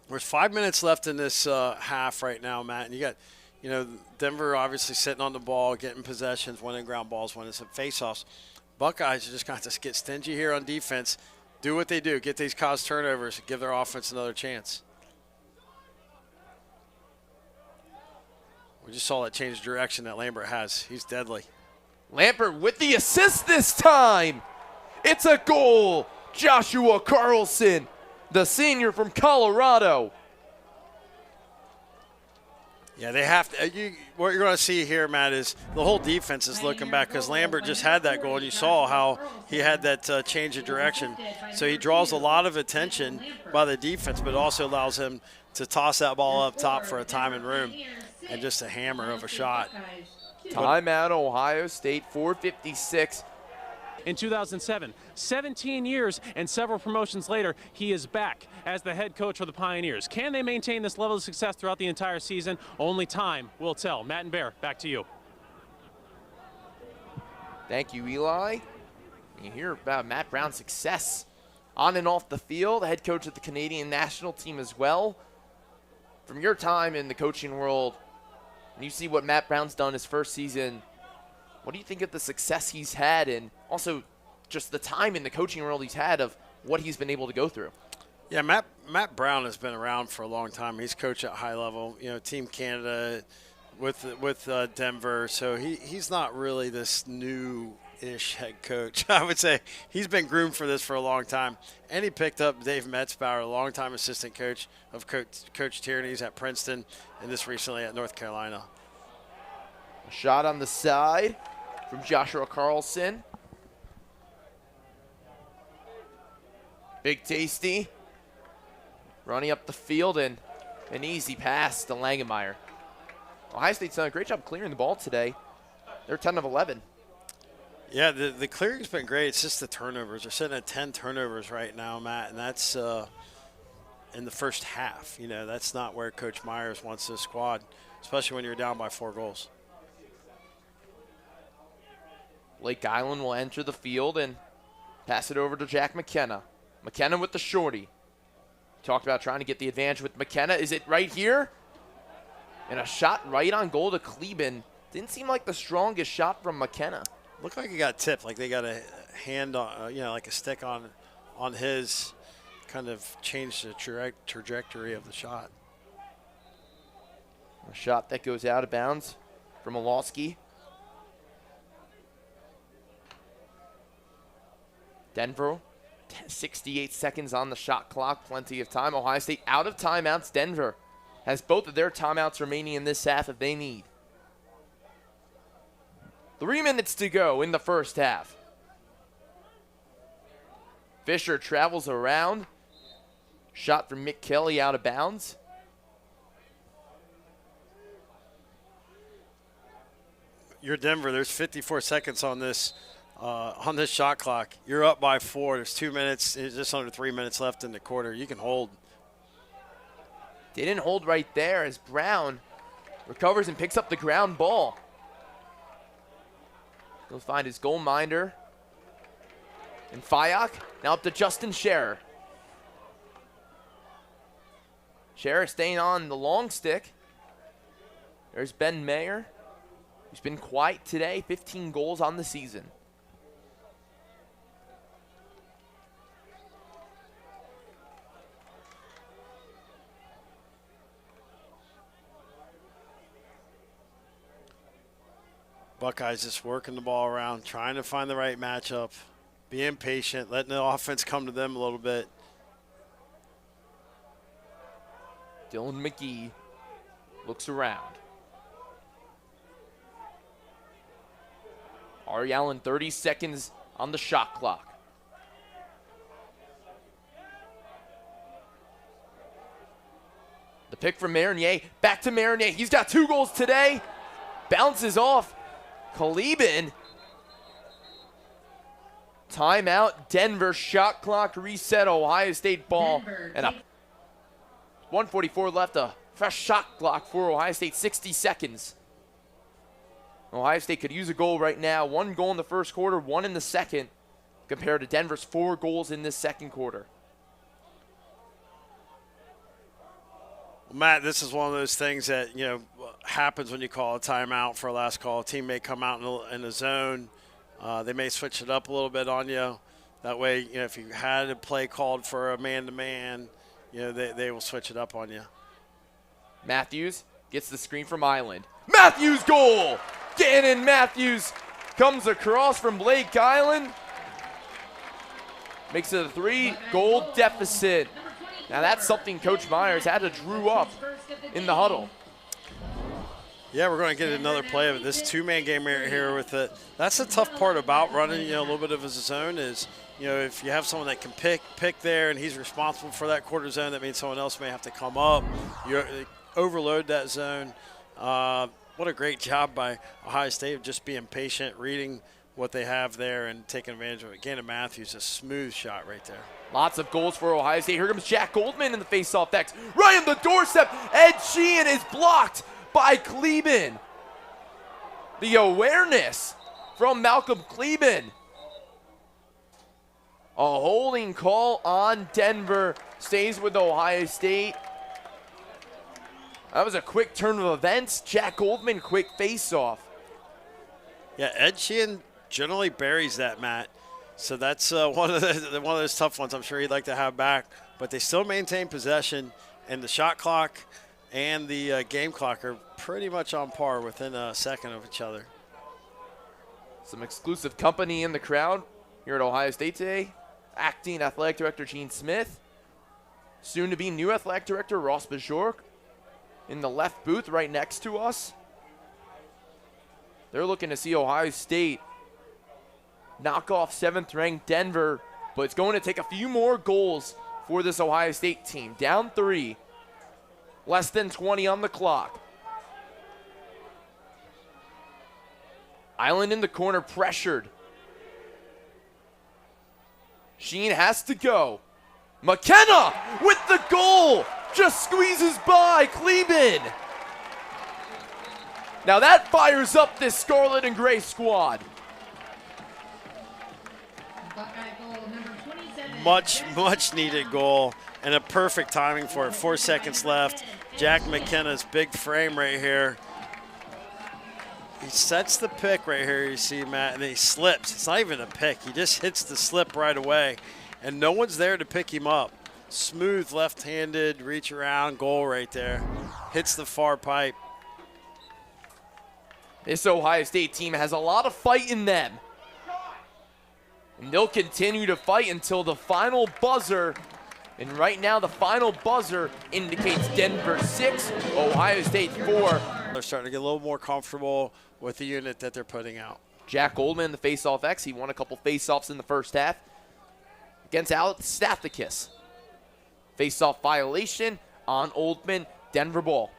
S2: There's 5 minutes left in this half right now, Matt. And you got, Denver obviously sitting on the ball, getting possessions, winning ground balls, winning some faceoffs. Buckeyes are just got to get stingy here on defense, do what they do, get these cause turnovers, give their offense another chance. We just saw that change of direction that Lambert has. He's deadly.
S1: Lambert with the assist this time. It's a goal. Joshua Carlson, the senior from Colorado.
S2: Yeah, they have to. What you're going to see here, Matt, is the whole defense is looking back because Lambert just had that goal, and you saw how he had that change of direction. So he draws a lot of attention by the defense, but also allows him to toss that ball up top for a time and room, and just a hammer of a shot.
S1: Timeout, Ohio State, 4:56.
S4: In 2007, 17 years and several promotions later, he is back as the head coach for the Pioneers. Can they maintain this level of success throughout the entire season? Only time will tell. Matt and Bear, back to you.
S1: Thank you, Eli. You hear about Matt Brown's success on and off the field, head coach of the Canadian national team as well. From your time in the coaching world, and you see what Matt Brown's done his first season, what do you think of the success he's had, and also just the time in the coaching world he's had of what he's been able to go through?
S2: Yeah, Matt Brown has been around for a long time. He's coached at high level, Team Canada with Denver. So he's not really this new-ish head coach. I would say he's been groomed for this for a long time. And he picked up Dave Metzbauer, a longtime assistant coach of Coach Tierney's at Princeton, and this recently at North Carolina.
S1: A shot on the side from Joshua Carlson. Big Tasty running up the field, and an easy pass to Langenmeyer. Ohio State's done a great job clearing the ball today. They're 10 of 11.
S2: Yeah, the clearing's been great. It's just the turnovers. They're sitting at 10 turnovers right now, Matt, and that's in the first half. That's not where Coach Myers wants this squad, especially when you're down by 4 goals.
S1: Blake Island will enter the field and pass it over to Jack McKenna. McKenna with the shorty. Talked about trying to get the advantage with McKenna. Is it right here? And a shot right on goal to Kleben. Didn't seem like the strongest shot from McKenna.
S2: Looked like he got tipped, like they got a hand on, like a stick on his, kind of changed the trajectory of the shot.
S1: A shot that goes out of bounds from Olowski. Denver, 68 seconds on the shot clock, plenty of time. Ohio State out of timeouts. Denver has both of their timeouts remaining in this half if they need. 3 minutes to go in the first half. Fisher travels around. Shot from Mick Kelly out of bounds.
S2: You're Denver. There's 54 seconds on this on this shot clock. You're up by 4. There's 2 minutes, just under 3 minutes left in the quarter. You can hold.
S1: Didn't hold right there as Brown recovers and picks up the ground ball. He'll find his goal minder. And Fayok now up to Justin Scherer. Scherer staying on the long stick. There's Ben Mayer, who's been quiet today, 15 goals on the season.
S2: Buckeyes just working the ball around, trying to find the right matchup, being patient, letting the offense come to them a little bit.
S1: Dylan McGee looks around. Ari Allen, 30 seconds on the shot clock. The pick from Marinier, back to Marinier. He's got 2 goals today. Bounces off. Kleben. Timeout, Denver. Shot clock reset, Ohio State ball. And a 1:44 left, a fresh shot clock for Ohio State, 60 seconds. Ohio State could use a goal right now. 1 goal in the first quarter, 1 in the second, compared to Denver's 4 goals in this second quarter.
S2: Matt, this is one of those things that, happens when you call a timeout for a last call. A team may come out in the zone. They may switch it up a little bit on you. That way, if you had a play called for a man-to-man, they will switch it up on you.
S1: Matthews gets the screen from Island. Matthews goal! Gannon Matthews comes across from Blake Island. Makes it a 3-goal deficit. Now that's something Coach Myers had to drew up in the huddle.
S2: Yeah, we're going to get another play of it. This 2-man game right here with it. That's the tough part about running, a little bit of a zone is, if you have someone that can pick there and he's responsible for that quarter zone, that means someone else may have to come up. You overload that zone. What a great job by Ohio State of just being patient, reading what they have there and taking advantage of it. Gannon Matthews, a smooth shot right there.
S1: Lots of goals for Ohio State. Here comes Jack Goldman in the faceoff X. Right on the doorstep. Ed Sheehan is blocked by Kleben. The awareness from Malcolm Kleben. A holding call on Denver. Stays with Ohio State. That was a quick turn of events. Jack Goldman, quick faceoff.
S2: Yeah, Ed Sheehan generally buries that, Matt. So that's one of those tough ones I'm sure he'd like to have back. But they still maintain possession, and the shot clock and the game clock are pretty much on par within a second of each other.
S1: Some exclusive company in the crowd here at Ohio State today. Acting Athletic Director Gene Smith. Soon to be new Athletic Director Ross Bajork in the left booth right next to us. They're looking to see Ohio State knock off 7th-ranked Denver, but it's going to take a few more goals for this Ohio State team. Down 3, less than 20 on the clock. Island in the corner, pressured. Sheen has to go. McKenna with the goal, just squeezes by Kleben. Now that fires up this Scarlet and Gray squad.
S2: Much needed goal and a perfect timing for it. 4 seconds left. Jack McKenna's big frame right here. He sets the pick right here, you see, Matt, and then he slips. It's not even a pick. He just hits the slip right away, and no one's there to pick him up. Smooth left-handed reach around goal right there. Hits the far pipe.
S1: This Ohio State team has a lot of fight in them. And they'll continue to fight until the final buzzer. And right now, the final buzzer indicates Denver 6, Ohio State 4.
S2: They're starting to get a little more comfortable with the unit that they're putting out.
S1: Jack Goldman, the faceoff X. He won a couple faceoffs in the first half against Alex Stathakis. Faceoff violation on Oldman. Denver ball.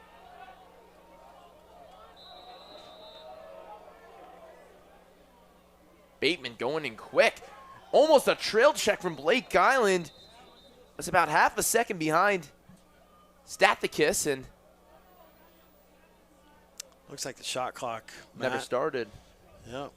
S1: Bateman going in quick. Almost a trail check from Blake Island. That's about half a second behind Stathakis, and
S2: looks like the shot clock
S1: never started.
S2: Yeah.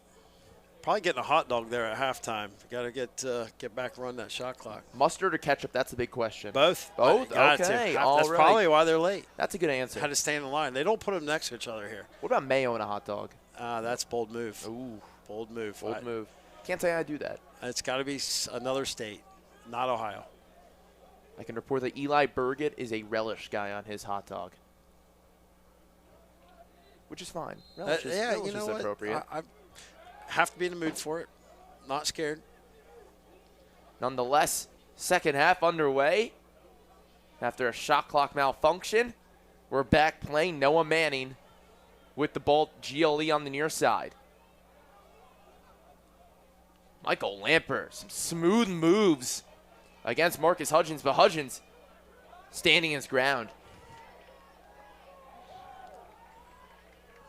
S2: Probably getting a hot dog there at halftime. Got to get back and run that shot clock.
S1: Mustard or ketchup? That's a big question.
S2: Both.
S1: Both?
S2: Got
S1: Okay.
S2: to.
S1: All
S2: That's
S1: right.
S2: probably why they're late.
S1: That's a good answer.
S2: Had to stay in the line. They don't put them next to each other here.
S1: What about mayo in a hot dog?
S2: That's bold move.
S1: Ooh,
S2: Bold move.
S1: bold move. Can't say I do that.
S2: It's got to be another state, not Ohio.
S1: I can report that Eli Burgett is a relish guy on his hot dog, which is fine. Relish is,
S2: yeah,
S1: relish
S2: you know
S1: is
S2: what?
S1: appropriate.
S2: I have to be in the mood for it. Not scared.
S1: Nonetheless, second half underway. After a shot clock malfunction, we're back playing. Noah Manning with the ball, GLE on the near side. Michael Lampert, some smooth moves against Marcus Hudgens, but Hudgens standing his ground.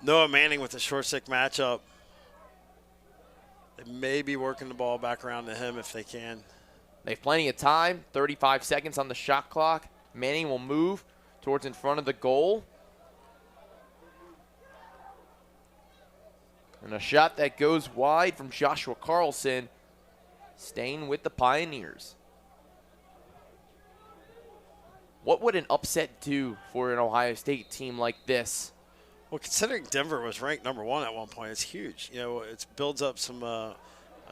S2: Noah Manning with the short stick matchup. They may be working the ball back around to him if they can.
S1: They have plenty of time, 35 seconds on the shot clock. Manning will move towards in front of the goal. And a shot that goes wide from Joshua Carlson, staying with the Pioneers. What would an upset do for an Ohio State team like this?
S2: Well, considering Denver was ranked #1 at one point, it's huge. You know, it builds up some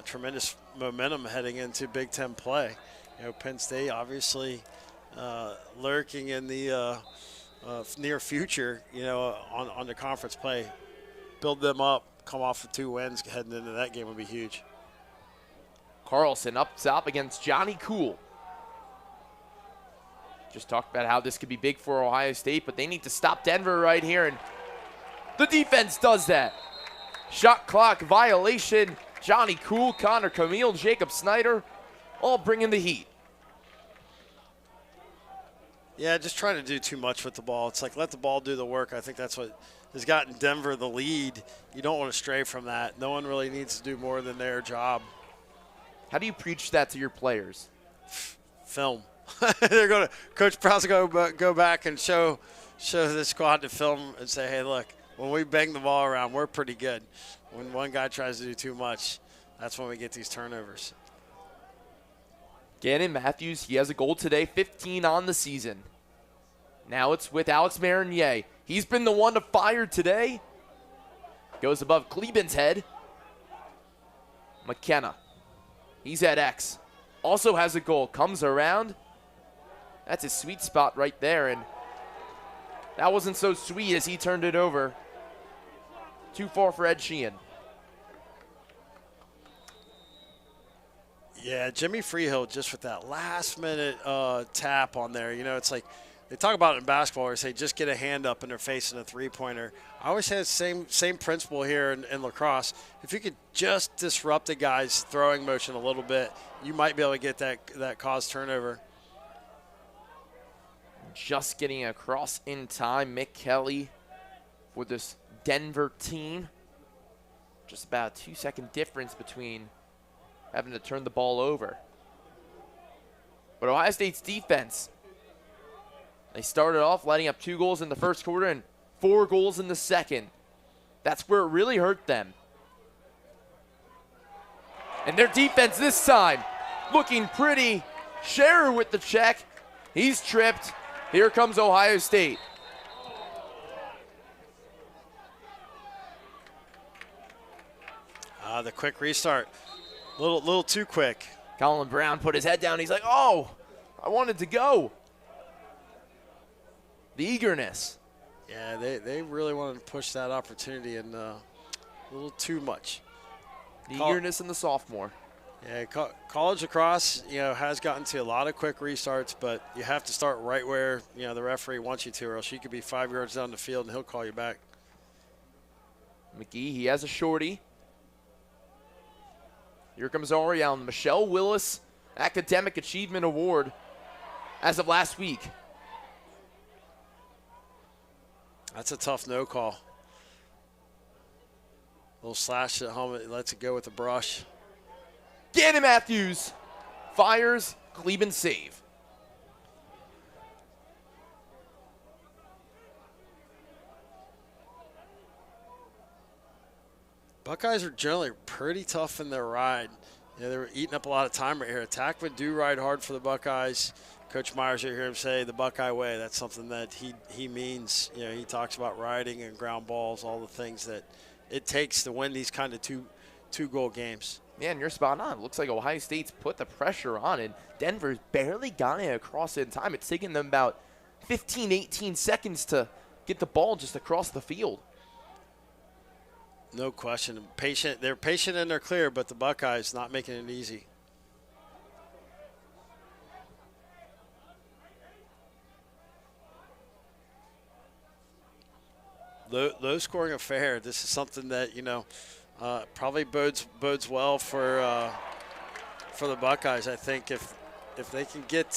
S2: tremendous momentum heading into Big Ten play. You know, Penn State obviously lurking in the near future. You know, on the conference play, build them up. Come off of 2 wins heading into that game would be huge.
S1: Carlson up top against Johnny Cool. Just talked about how this could be big for Ohio State, but they need to stop Denver right here, and the defense does that. Shot clock violation. Johnny Cool, Connor Camille, Jacob Snyder, all bringing the heat.
S2: Yeah, just trying to do too much with the ball. It's like let the ball do the work. I think that's what has gotten Denver the lead. You don't want to stray from that. No one really needs to do more than their job.
S1: How do you preach that to your players?
S2: Film. They're going to Coach Prowse go back and show the squad to film and say, hey, look, when we bang the ball around, we're pretty good. When one guy tries to do too much, that's when we get these turnovers.
S1: Gannon Matthews, he has a goal today, 15 on the season. Now it's with Alex Marinier. He's been the one to fire today. Goes above Kleben's head. McKenna, he's at X. Also has a goal, comes around. That's his sweet spot right there, and that wasn't so sweet as he turned it over. Too far for Ed Sheehan.
S2: Yeah, Jimmy Freehill just with that last-minute tap on there. You know, it's like they talk about it in basketball where they say just get a hand up and they're facing a three-pointer. I always had the same principle here in lacrosse. If you could just disrupt the guy's throwing motion a little bit, you might be able to get that cause turnover.
S1: Just getting across in time, Mick Kelly for this Denver team. Just about a 2-second difference between having to turn the ball over. But Ohio State's defense, they started off letting up 2 goals in the first quarter and 4 goals in the second. That's where it really hurt them. And their defense this time looking pretty. Scherer with the check. He's tripped. Here comes Ohio State.
S2: The quick restart. Little too quick.
S1: Colin Brown put his head down. He's like, oh, I wanted to go. The eagerness.
S2: Yeah, they really wanted to push that opportunity and a little too much.
S1: The eagerness in the sophomore.
S2: Yeah, college lacrosse, has gotten to a lot of quick restarts, but you have to start right where, the referee wants you to, or else you could be 5 yards down the field and he'll call you back.
S1: McGee, he has a shorty. Here comes Ariel, the Michelle Willis Academic Achievement Award as of last week.
S2: That's a tough no call. little slash at home. It lets it go with the brush.
S1: Gannon Matthews fires, Gleben save.
S2: Buckeyes are generally pretty tough in their ride. You know, they were eating up a lot of time right here. Attackmen do ride hard for the Buckeyes. Coach Myers, you hear him say the Buckeye way. That's something that he means. You know, he talks about riding and ground balls, all the things that it takes to win these kind of two-goal games.
S1: Man, you're spot on. Looks like Ohio State's put the pressure on, and Denver's barely gotten it across in time. It's taken them about 15, 18 seconds to get the ball just across the field.
S2: No question. Patient. They're patient and they're clear, but the Buckeyes not making it easy. Low scoring affair. This is something that, you know, probably bodes well for the Buckeyes. I think if they can get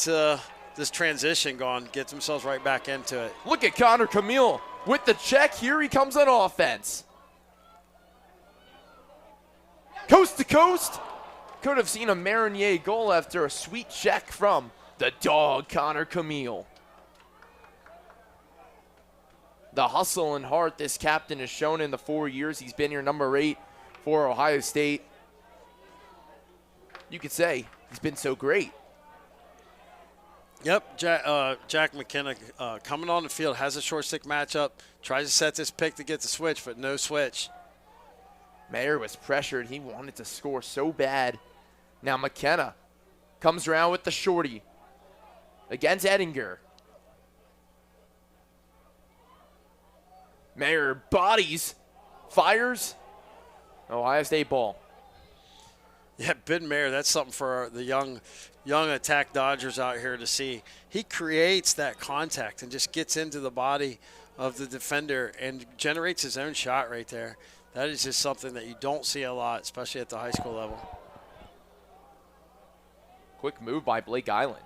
S2: this transition going, get themselves right back into it.
S1: Look at Connor Camille with the check. Here he comes on offense. Coast to coast. Could have seen a Marinier goal after a sweet check from the dog, Connor Camille. The hustle and heart this captain has shown in the 4 years he's been here, number 8 for Ohio State. You could say he's been so great.
S2: Yep, Jack McKenna coming on the field, has a short stick matchup, tries to set this pick to get the switch, but no switch.
S1: Mayer was pressured. He wanted to score so bad. Now McKenna comes around with the shorty against Edinger. Mayer bodies, fires, Ohio State ball.
S2: Yeah, Ben Mayer, that's something for the young attack Dodgers out here to see. He creates that contact and just gets into the body of the defender and generates his own shot right there. That is just something that you don't see a lot, especially at the high school level.
S1: Quick move by Blake Island.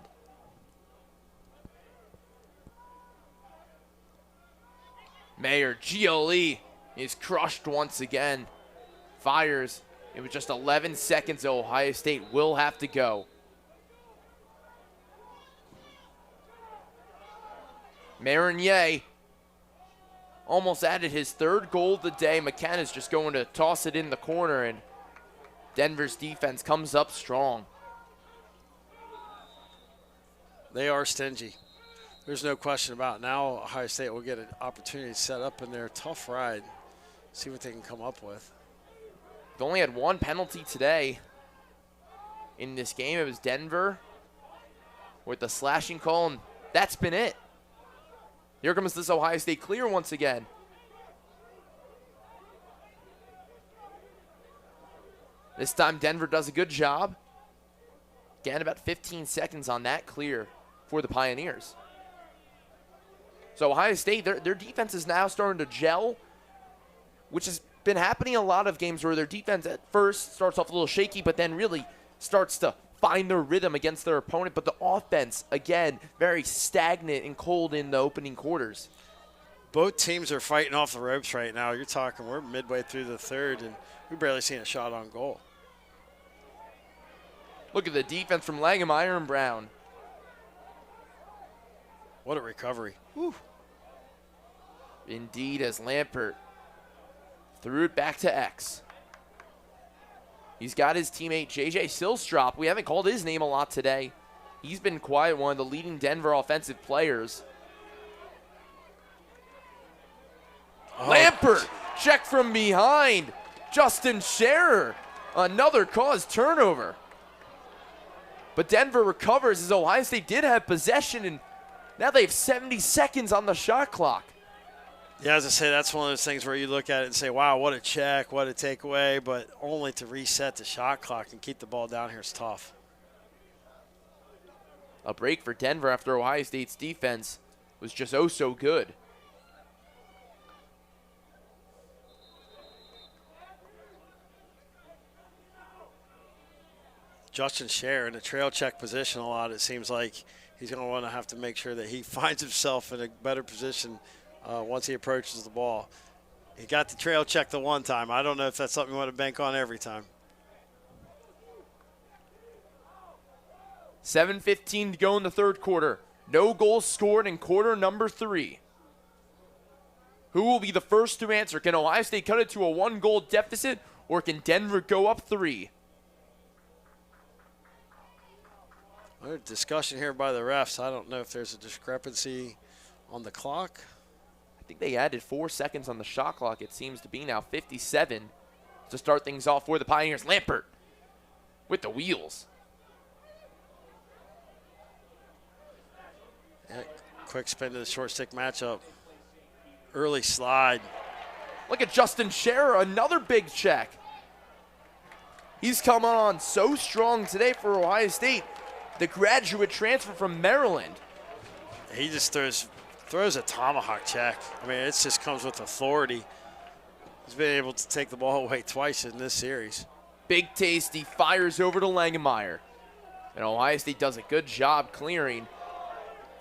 S1: Mayer, GLE is crushed once again. Fires. It was just 11 seconds. Ohio State will have to go. Marinier almost added his 3rd goal of the day. McKenna's just going to toss it in the corner, and Denver's defense comes up strong.
S2: They are stingy. There's no question about it. Now Ohio State will get an opportunity to set up in their tough ride, see what they can come up with.
S1: They only had 1 penalty today in this game. It was Denver with the slashing call, and that's been it. Here comes this Ohio State clear once again. This time Denver does a good job. Again, about 15 seconds on that clear for the Pioneers. So Ohio State, their defense is now starting to gel, which has been happening a lot of games where their defense at first starts off a little shaky, but then really starts to find their rhythm against their opponent. But the offense, again, very stagnant and cold in the opening quarters.
S2: Both teams are fighting off the ropes right now. You're talking, we're midway through the 3rd, and we've barely seen a shot on goal.
S1: Look at the defense from Langemeyer and Brown.
S2: What a recovery. Whew.
S1: Indeed, as Lampert threw it back to X. He's got his teammate J.J. Silstrop. We haven't called his name a lot today. He's been quiet, one of the leading Denver offensive players. Oh. Lampert, check from behind. Justin Scherer, another caused turnover. But Denver recovers as Ohio State did have possession, and now they have 70 seconds on the shot clock.
S2: Yeah, as I say, that's one of those things where you look at it and say, wow, what a check, what a takeaway, but only to reset the shot clock and keep the ball down here is tough.
S1: A break for Denver after Ohio State's defense was just oh so good.
S2: Justin Scherer in a trail check position a lot. It seems like he's going to want to have to make sure that he finds himself in a better position once he approaches the ball. He got the trail check the one time. I don't know if that's something you want to bank on every time.
S1: 7:15 to go in the third quarter. No goals scored in quarter number 3. Who will be the first to answer? Can Ohio State cut it to a 1-goal deficit, or can Denver go up 3?
S2: There's discussion here by the refs. I don't know if there's a discrepancy on the clock.
S1: I think they added 4 seconds on the shot clock. It seems to be now 57 to start things off for the Pioneers. Lampert with the wheels.
S2: Yeah, quick spin to the short stick matchup. Early slide.
S1: Look at Justin Scherer, another big check. He's come on so strong today for Ohio State, the graduate transfer from Maryland.
S2: He just throws a tomahawk check. I mean, it just comes with authority. He's been able to take the ball away twice in this series.
S1: Big tasty, fires over to Langemeyer. And Ohio State does a good job clearing.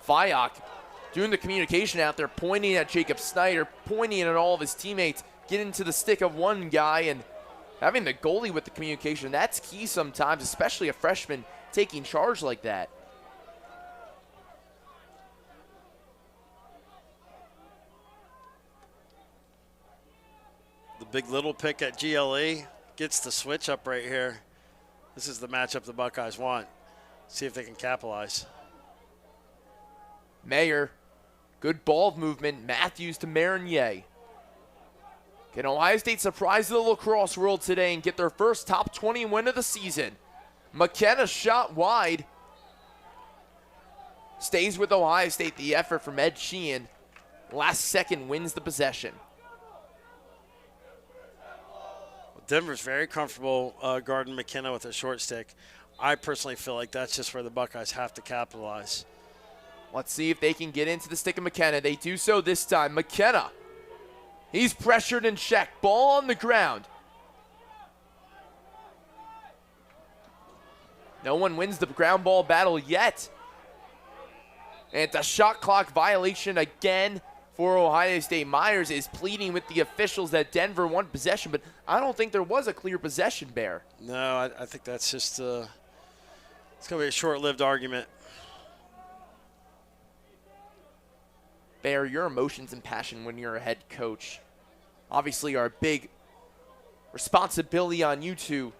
S1: Fyock doing the communication out there, pointing at Jacob Snyder, pointing at all of his teammates, getting to the stick of one guy, and having the goalie with the communication. That's key sometimes, especially a freshman taking charge like that.
S2: The big little pick at GLE gets the switch up right here. This is the matchup the Buckeyes want. See if they can capitalize.
S1: Mayer, good ball movement. Matthews to Marinier. Can Ohio State surprise the lacrosse world today and get their first top 20 win of the season? McKenna shot wide. Stays with Ohio State. The effort from Ed Sheehan. Last second wins the possession.
S2: Denver's very comfortable guarding McKenna with a short stick. I personally feel like that's just where the Buckeyes have to capitalize.
S1: Let's see if they can get into the stick of McKenna. They do so this time. McKenna, he's pressured and checked. Ball on the ground. No one wins the ground ball battle yet. And it's a shot clock violation again for Ohio State. Myers is pleading with the officials that Denver won possession, but I don't think there was a clear possession, Bear.
S2: No, I think that's just it's going to be a short-lived argument.
S1: Bear, your emotions and passion when you're a head coach obviously are a big responsibility on you to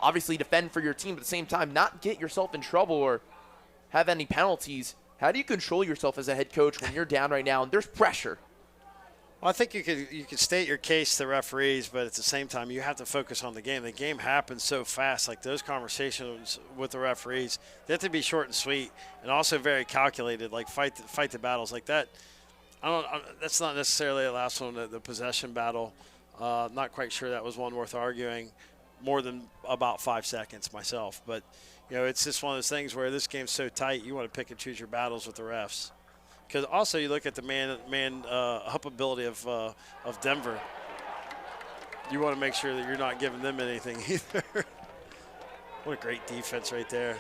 S1: obviously defend for your team, but at the same time not get yourself in trouble or have any penalties. How do you control yourself as a head coach when you're down right now and there's pressure?
S2: Well, I think you could state your case to referees, but at the same time, you have to focus on the game. The game happens so fast. Like those conversations with the referees, they have to be short and sweet, and also very calculated. Like fight the battles like that. That's not necessarily the last one, the possession battle. Not quite sure that was one worth arguing more than about 5 seconds myself. But you know, it's just one of those things where this game's so tight, you want to pick and choose your battles with the refs. Because also you look at the man up ability of Denver. You want to make sure that you're not giving them anything either. What a great defense right there.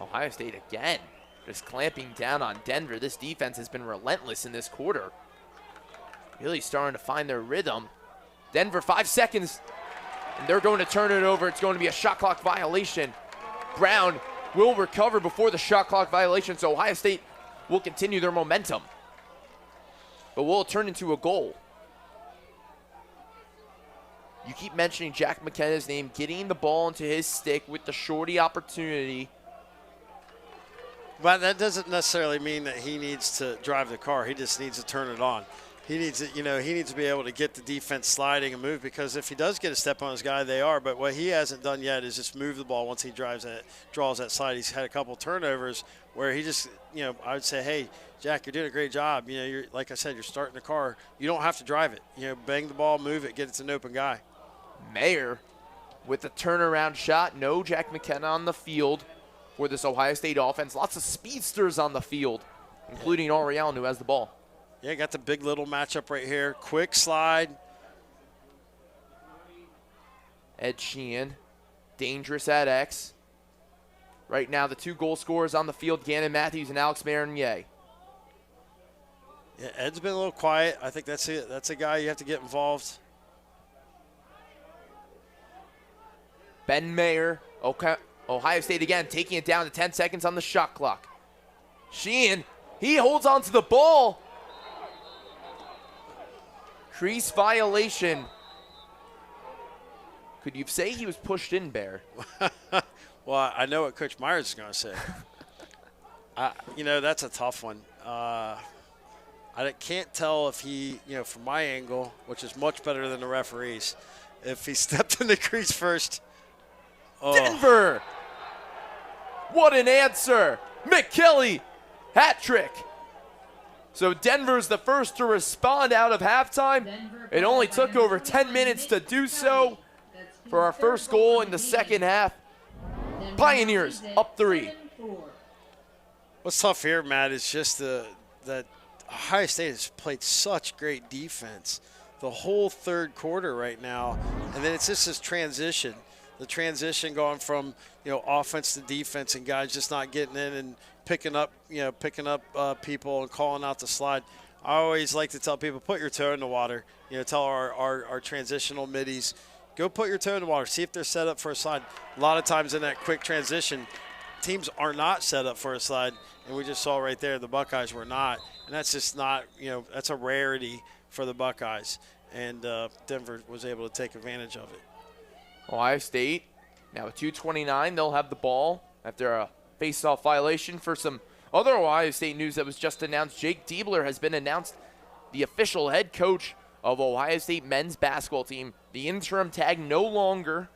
S1: Ohio State again just clamping down on Denver. This defense has been relentless in this quarter. Really starting to find their rhythm. Denver 5 seconds, and they're going to turn it over. It's going to be a shot clock violation. Brown will recover before the shot clock violation, so Ohio State will continue their momentum, but will turn into a goal. You keep mentioning Jack McKenna's name, getting the ball into his stick with the shorty opportunity.
S2: But that doesn't necessarily mean that he needs to drive the car. He just needs to turn it on. He needs to, he needs to be able to get the defense sliding and move, because if he does get a step on his guy, they are. But what he hasn't done yet is just move the ball once he draws that slide. He's had a couple turnovers where he just, I would say, hey, Jack, you're doing a great job. You're, like I said, you're starting the car. You don't have to drive it. Bang the ball, move it, get it to an open guy.
S1: Mayer with the turnaround shot. No Jack McKenna on the field for this Ohio State offense. Lots of speedsters on the field, including Aubrey Allen, who has the ball.
S2: Yeah, got the big little matchup right here. Quick slide.
S1: Ed Sheehan, dangerous at X. Right now, the 2 goal scorers on the field, Gannon Matthews and Alex Marinier.
S2: Yeah, Ed's been a little quiet. I think that's a guy you have to get involved.
S1: Ben Mayer, Ohio State again, taking it down to 10 seconds on the shot clock. Sheehan, he holds on to the ball. Crease violation. Could you say he was pushed in, Bear?
S2: Well, I know what Coach Myers is going to say. That's a tough one. I can't tell if he, from my angle, which is much better than the referees, if he stepped in the crease first. Oh.
S1: Denver! What an answer! McKelly, hat trick. So Denver's the first to respond out of halftime. It only took over 10 minutes to do so for our first goal in the second half. Pioneers up 3.
S2: What's tough here, Matt, is just that Ohio State has played such great defense the whole third quarter right now, and then it's just this transition. The transition going from offense to defense, and guys just not getting in and picking up people and calling out the slide. I always like to tell people, put your toe in the water. Tell our transitional middies, go put your toe in the water. See if they're set up for a slide. A lot of times in that quick transition, teams are not set up for a slide, and we just saw right there the Buckeyes were not, and that's just not that's a rarity for the Buckeyes, and Denver was able to take advantage of it.
S1: Ohio State, now with 2:29, they'll have the ball after a face-off violation. For some other Ohio State news that was just announced, Jake Diebler has been announced the official head coach of Ohio State men's basketball team. The interim tag no longer.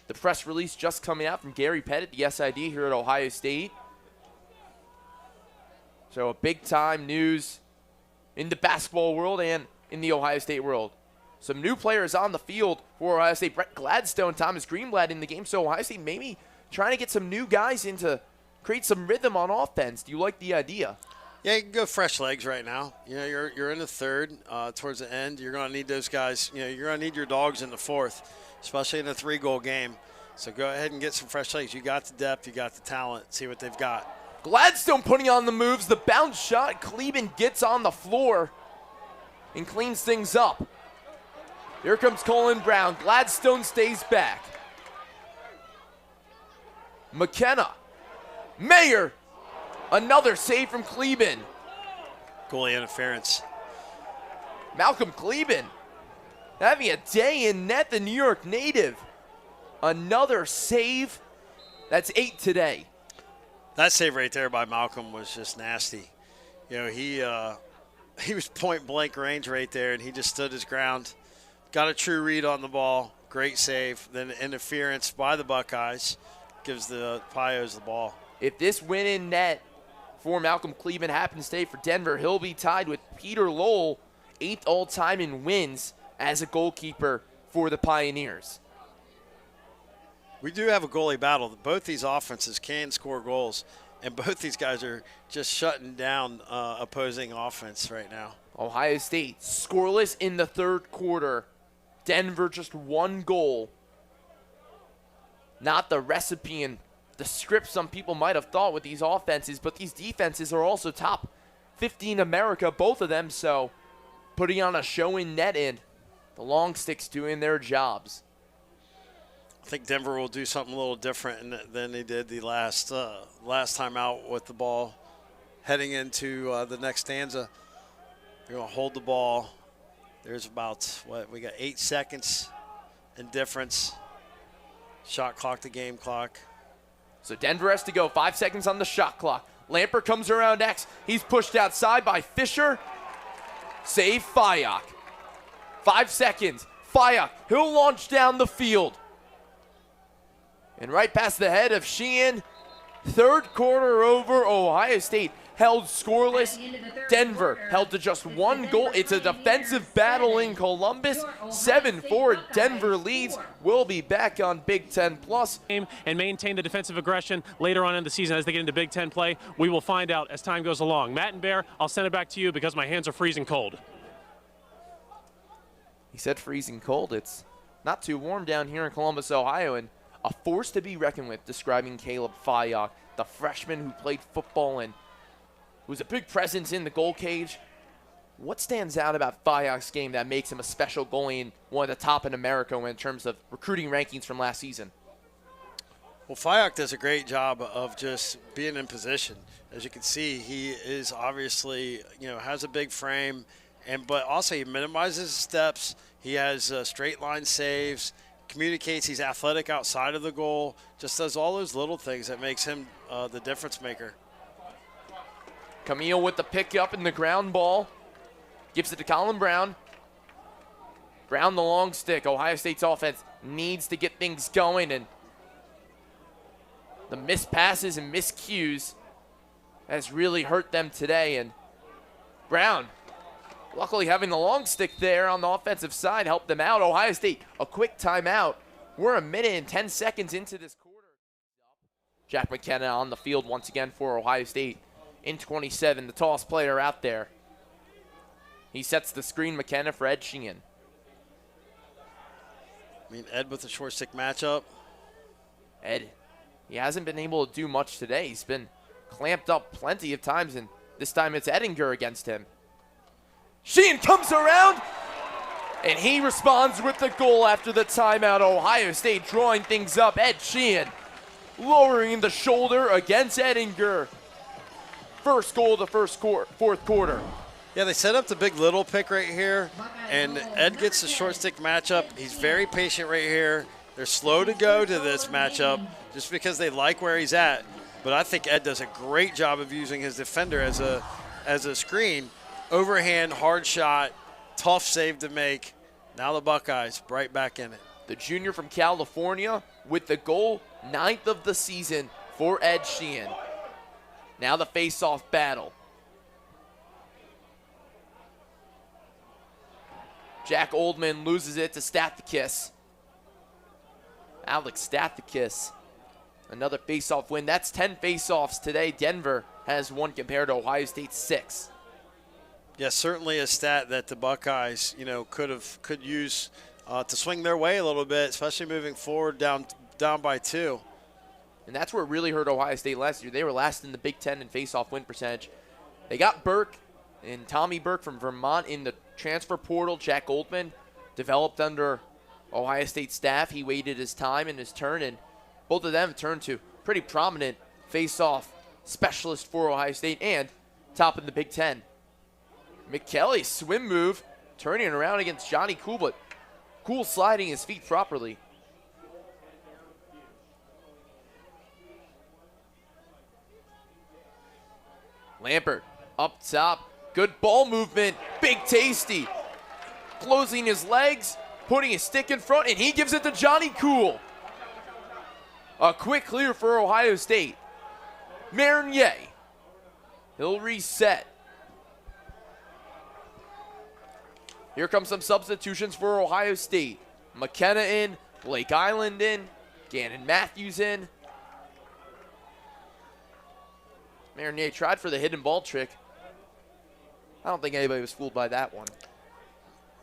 S1: The press release just coming out from Gary Pettit, the SID here at Ohio State. So a big-time news in the basketball world and in the Ohio State world. Some new players on the field for Ohio State. Brett Gladstone, Thomas Greenblatt in the game. So Ohio State maybe trying to get some new guys in to create some rhythm on offense. Do you like the idea?
S2: Yeah, you can go fresh legs right now. You're in the third. Towards the end, you're going to need those guys. You're going to need your dogs in the fourth, especially in a 3-goal game. So go ahead and get some fresh legs. You got the depth. You got the talent. See what they've got.
S1: Gladstone putting on the moves. The bounce shot. Kleben gets on the floor and cleans things up. Here comes Colin Brown. Gladstone stays back. McKenna. Mayer. Another save from Kleben.
S2: Goalie interference.
S1: Malcolm Kleben having a day in net, the New York native. Another save. That's 8 today.
S2: That save right there by Malcolm was just nasty. He was point blank range right there, and he just stood his ground. Got a true read on the ball. Great save. Then interference by the Buckeyes gives the Pios the ball.
S1: If this win in net for Malcolm Kleben happens today for Denver, he'll be tied with Peter Lowell, 8th all-time in wins as a goalkeeper for the Pioneers.
S2: We do have a goalie battle. Both these offenses can score goals, and both these guys are just shutting down opposing offense right now.
S1: Ohio State scoreless in the third quarter. Denver just 1 goal. Not the recipe and the script some people might have thought with these offenses, but these defenses are also top 15 America, both of them, so putting on a show in net, and the long sticks doing their jobs.
S2: I think Denver will do something a little different than they did the last time out with the ball. Heading into the next stanza, they're going to hold the ball. There's about, we got 8 seconds in difference. Shot clock to game clock.
S1: So Denver has to go. 5 seconds on the shot clock. Lamper comes around X. He's pushed outside by Fisher. Save Fayak. 5 seconds. Fayak, he'll launch down the field. And right past the head of Sheehan. Third quarter over. Ohio State held scoreless. Denver held to just 1 goal. It's a defensive battle in Columbus. 7-4. Denver leads. We'll be back on Big Ten Plus.
S4: And maintain the defensive aggression later on in the season as they get into Big Ten play. We will find out as time goes along. Matt and Bear, I'll send it back to you because my hands are freezing cold.
S1: He said freezing cold. It's not too warm down here in Columbus, Ohio, and a force to be reckoned with, describing Caleb Fayak, the freshman who played football and who's a big presence in the goal cage. What stands out about Fayok's game that makes him a special goalie and one of the top in America in terms of recruiting rankings from last season?
S2: Well, Fayok does a great job of just being in position. As you can see, he is obviously, has a big frame, but also he minimizes his steps. He has straight line saves, communicates. He's athletic outside of the goal. Just does all those little things that makes him the difference maker.
S1: Camille with the pickup and the ground ball. Gives it to Colin Brown. Brown the long stick. Ohio State's offense needs to get things going, and the missed passes and miscues has really hurt them today. And Brown, luckily having the long stick there on the offensive side, helped them out. Ohio State, a quick timeout. We're 1 minute and 10 seconds into this quarter. Jack McKenna on the field once again for Ohio State in 27, the tallest player out there. He sets the screen, McKenna, for Ed Sheehan.
S2: Ed with the short stick matchup.
S1: Ed, he hasn't been able to do much today. He's been clamped up plenty of times, and this time it's Edinger against him. Sheehan comes around, and he responds with the goal after the timeout. Ohio State drawing things up. Ed Sheehan lowering the shoulder against Edinger. First goal of the fourth quarter.
S2: Yeah, they set up the big little pick right here, and Ed gets the short stick matchup. He's very patient right here. They're slow to go to this matchup just because they like where he's at. But I think Ed does a great job of using his defender as a screen. Overhand, hard shot, tough save to make. Now the Buckeyes right back in it.
S1: The junior from California with the goal, 9th of the season for Ed Sheehan. Now the face-off battle. Jack Oldman loses it to Stathakis. Alex Stathakis, another face-off win. That's 10 face-offs today. Denver has one compared to Ohio State's 6.
S2: Yeah, certainly a stat that the Buckeyes, could use to swing their way a little bit, especially moving forward down by 2.
S1: And that's where it really hurt Ohio State last year. They were last in the Big Ten in face-off win percentage. They got Burke and Tommy Burke from Vermont in the transfer portal. Jack Goldman developed under Ohio State staff. He waited his time and his turn, and both of them turned to pretty prominent face-off specialist for Ohio State and top in the Big Ten. McKelly, swim move, turning it around against Johnny Cool, but Cool sliding his feet properly. Lampert up top. Good ball movement. Big Tasty. Closing his legs, putting his stick in front, and he gives it to Johnny Cool. A quick clear for Ohio State. Marinier. He'll reset. Here comes some substitutions for Ohio State. McKenna in, Blake Island in, Gannon Matthews in. Marinier tried for the hidden ball trick. I don't think anybody was fooled by that one.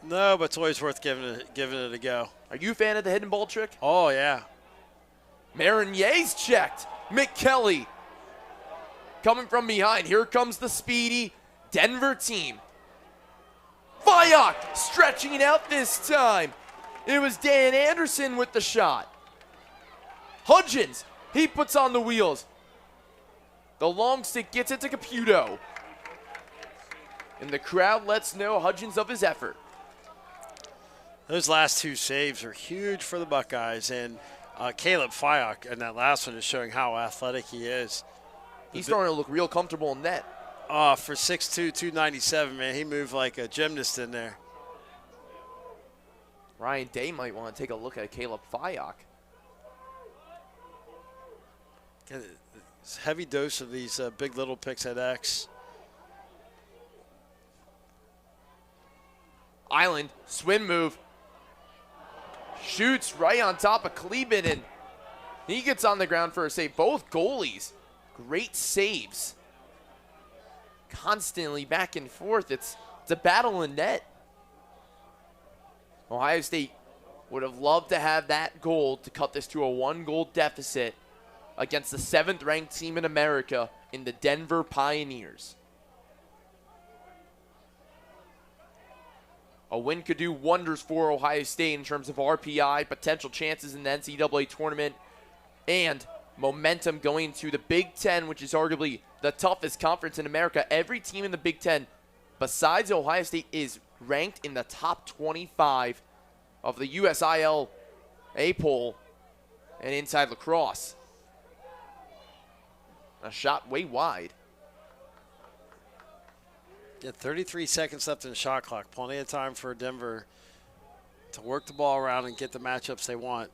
S2: No, but it's always worth giving it a go.
S1: Are you a fan of the hidden ball trick?
S2: Oh, yeah.
S1: Marinier's checked. McKelly coming from behind. Here comes the speedy Denver team. Fayok stretching it out this time. It was Dan Anderson with the shot. Hudgens, he puts on the wheels. The long stick gets it to Caputo. And the crowd lets know Hudgens of his effort.
S2: Those last 2 saves are huge for the Buckeyes, and Caleb Fayok in that last one is showing how athletic he is.
S1: He's starting to look real comfortable in net.
S2: For 6'2", 297, man, he moved like a gymnast in there.
S1: Ryan Day might want to take a look at Caleb Fayok.
S2: Heavy dose of these big little picks at X.
S1: Island, swim move. Shoots right on top of Kleben, and he gets on the ground for a save. Both goalies, great saves. Constantly back and forth. It's a battle in net. Ohio State would have loved to have that goal to cut this to a 1-goal deficit against the 7th-ranked team in America in the Denver Pioneers. A win could do wonders for Ohio State in terms of RPI, potential chances in the NCAA tournament, and momentum going to the Big Ten, which is arguably the toughest conference in America. Every team in the Big Ten, besides Ohio State, is ranked in the top 25 of the USIL A poll and inside lacrosse. A shot way wide.
S2: Yeah, 33 seconds left in the shot clock. Plenty of time for Denver to work the ball around and get the matchups they want.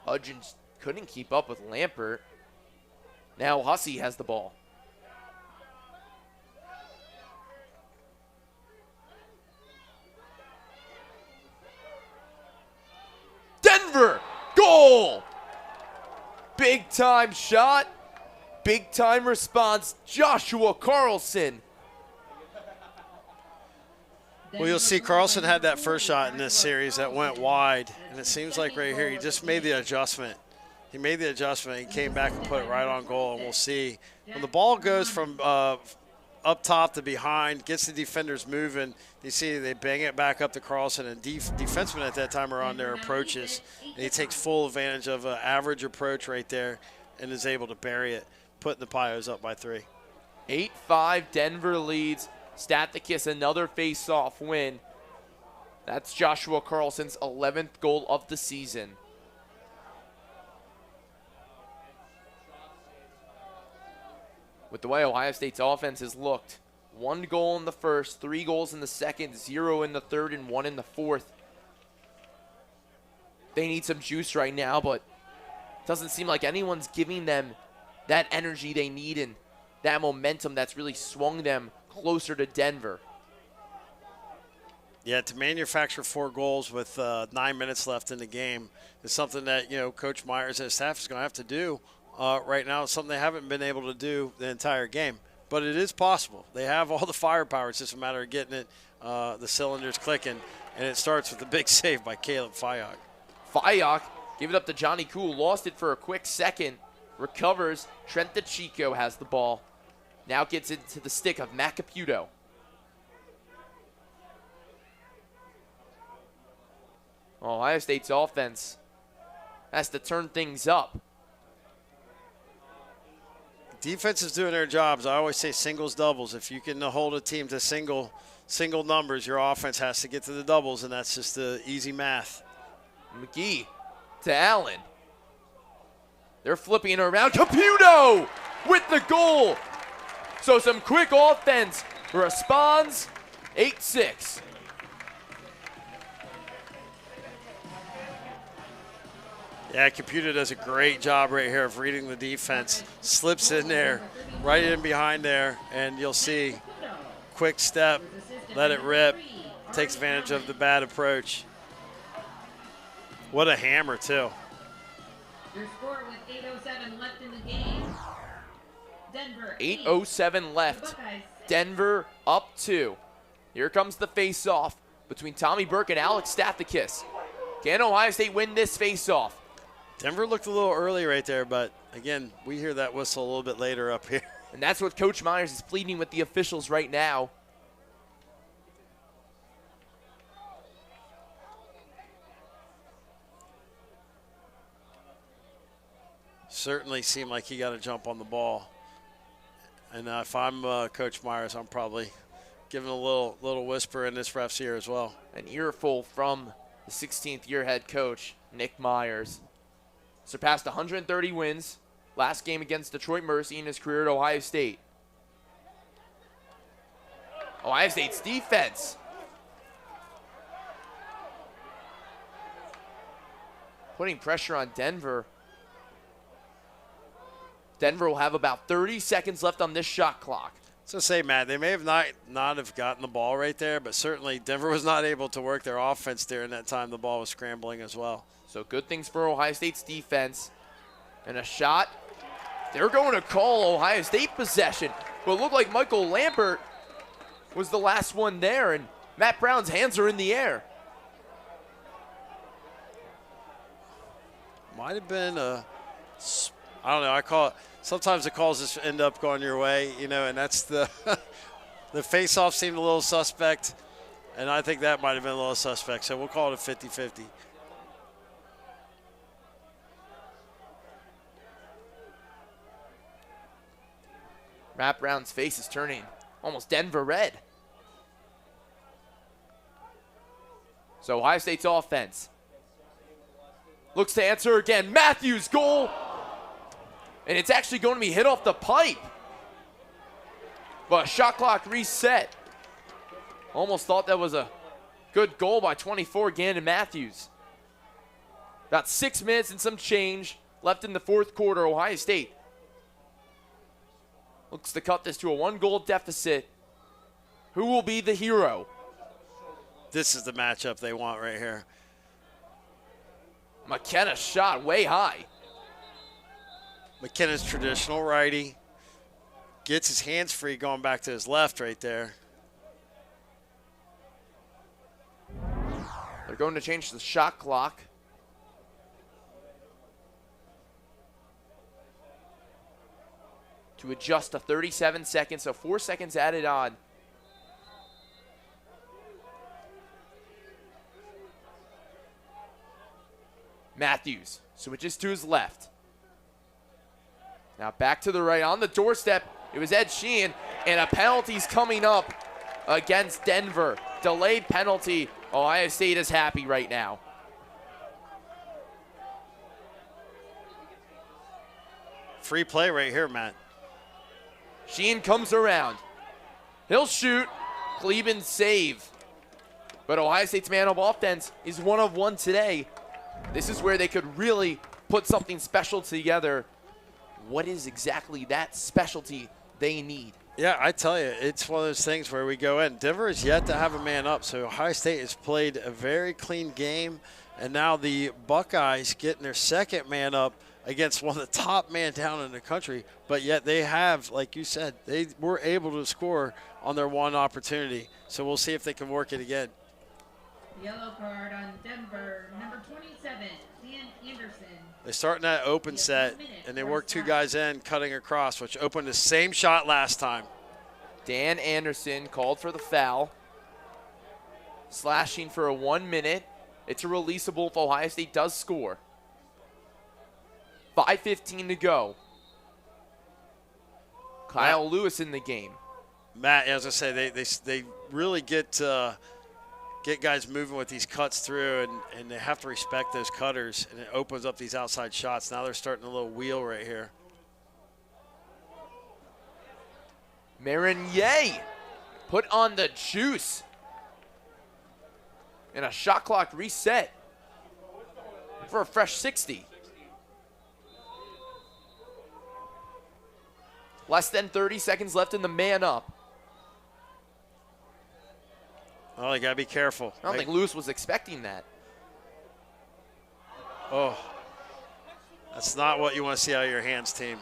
S1: Hudgens couldn't keep up with Lampert. Now Hussey has the ball. Denver, goal! Big time shot, big time response, Joshua Carlson.
S2: Well, you'll see Carlson had that first shot in this series that went wide, and it seems like right here he just made the adjustment. He made the adjustment. He came back and put it right on goal, and we'll see. When the ball goes from up top to behind, gets the defenders moving, you see they bang it back up to Carlson, and defensemen at that time are on their approaches, and he takes full advantage of an average approach right there and is able to bury it, putting the Pios up by 3.
S1: 8-5, Denver leads. Stathakis, another face-off win. That's Joshua Carlson's 11th goal of the season. With the way Ohio State's offense has looked, 1 goal in the first, 3 goals in the second, 0 in the third, and 1 in the fourth. They need some juice right now, but it doesn't seem like anyone's giving them that energy they need and that momentum that's really swung them closer to Denver.
S2: Yeah, to manufacture 4 goals with 9 minutes left in the game is something that, Coach Myers and his staff is going to have to do right now. It's something they haven't been able to do the entire game. But it is possible. They have all the firepower. It's just a matter of getting it, the cylinders clicking. And it starts with a big save by Caleb Fayok.
S1: Fayok gave it up to Johnny Cool. Lost it for a quick second. Recovers. Trent DeChico has the ball. Now gets into the stick of Matt Caputo. Ohio State's offense has to turn things up.
S2: Defense is doing their jobs. I always say singles, doubles. If you can hold a team to single numbers, your offense has to get to the doubles, and that's just the easy math.
S1: McGee to Allen. They're flipping it around. Caputo with the goal. So some quick offense responds. 8-6.
S2: Yeah, Caputo does a great job right here of reading the defense. Slips in there, right in behind there, and you'll see quick step, let it rip, takes advantage of the bad approach. What a hammer, too.
S3: Your score with 8:07 left in the game. Denver
S1: 8:07 left. Denver up 2. Here comes the face-off between Tommy Burke and Alex Stathakis. Can Ohio State win this face-off?
S2: Denver looked a little early right there, but again, we hear that whistle a little bit later up here.
S1: And that's what Coach Myers is pleading with the officials right now.
S2: Certainly seemed like he got a jump on the ball. And if I'm Coach Myers, I'm probably giving a little whisper in this ref's ear as well.
S1: An earful from the 16th year head coach, Nick Myers. Surpassed 130 wins last game against Detroit Mercy in his career at Ohio State. Ohio State's defense putting pressure on Denver. Denver will have about 30 seconds left on this shot clock.
S2: So say, Matt, they may have not have gotten the ball right there, but certainly Denver was not able to work their offense during that time the ball was scrambling as well.
S1: So good things for Ohio State's defense. And a shot. They're going to call Ohio State possession. But it looked like Michael Lampert was the last one there, and Matt Brown's hands are in the air.
S2: Might have been a, I don't know, I call it, sometimes the calls just end up going your way, and that's the The face-off seemed a little suspect, and I think that might have been a little suspect. So we'll call it a 50-50.
S1: Wraparound's face is turning almost Denver red. So Ohio State's offense looks to answer again. Matthews, goal. And it's actually going to be hit off the pipe. But shot clock reset. Almost thought that was a good goal by 24, Gandon Matthews. About 6 minutes and some change left in the fourth quarter. Ohio State looks to cut this to a 1-goal deficit. Who will be the hero?
S2: This is the matchup they want right here.
S1: McKenna's shot way high.
S2: McKenna's traditional righty. Gets his hands free going back to his left right there.
S1: They're going to change the shot clock. To adjust to 37 seconds, so 4 seconds added on. Matthews switches to his left. Now back to the right on the doorstep. It was Ed Sheehan, and a penalty's coming up against Denver. Delayed penalty. Ohio State is happy right now.
S2: Free play right here, Matt.
S1: Sheehan comes around. He'll shoot. Cleveland save. But Ohio State's man of offense is 1 of 1 today. This is where they could really put something special together. What is exactly that specialty they need?
S2: Yeah, I tell you, it's one of those things where we go in. Denver is yet to have a man up, so Ohio State has played a very clean game, and now the Buckeyes getting their second man up against one of the top man down in the country, but yet they have, like you said, they were able to score on their one opportunity. So we'll see if they can work it again.
S3: Yellow card on Denver, number 27, Dan Anderson.
S2: They start in that open set, and they work 2 guys in, cutting across, which opened the same shot last time.
S1: Dan Anderson called for the foul. Slashing for a 1 minute. It's a releasable if Ohio State does score. 5:15 to go. Kyle Lewis in the game.
S2: Matt, as I say, they really get guys moving with these cuts through, and they have to respect those cutters, and it opens up these outside shots. Now they're starting a little wheel right here.
S1: Marinier put on the juice. And a shot clock reset for a fresh 60. Less than 30 seconds left in the man up.
S2: Oh, you got to be careful.
S1: I don't think Lewis was expecting that.
S2: Oh, that's not what you want to see out of your hands, team.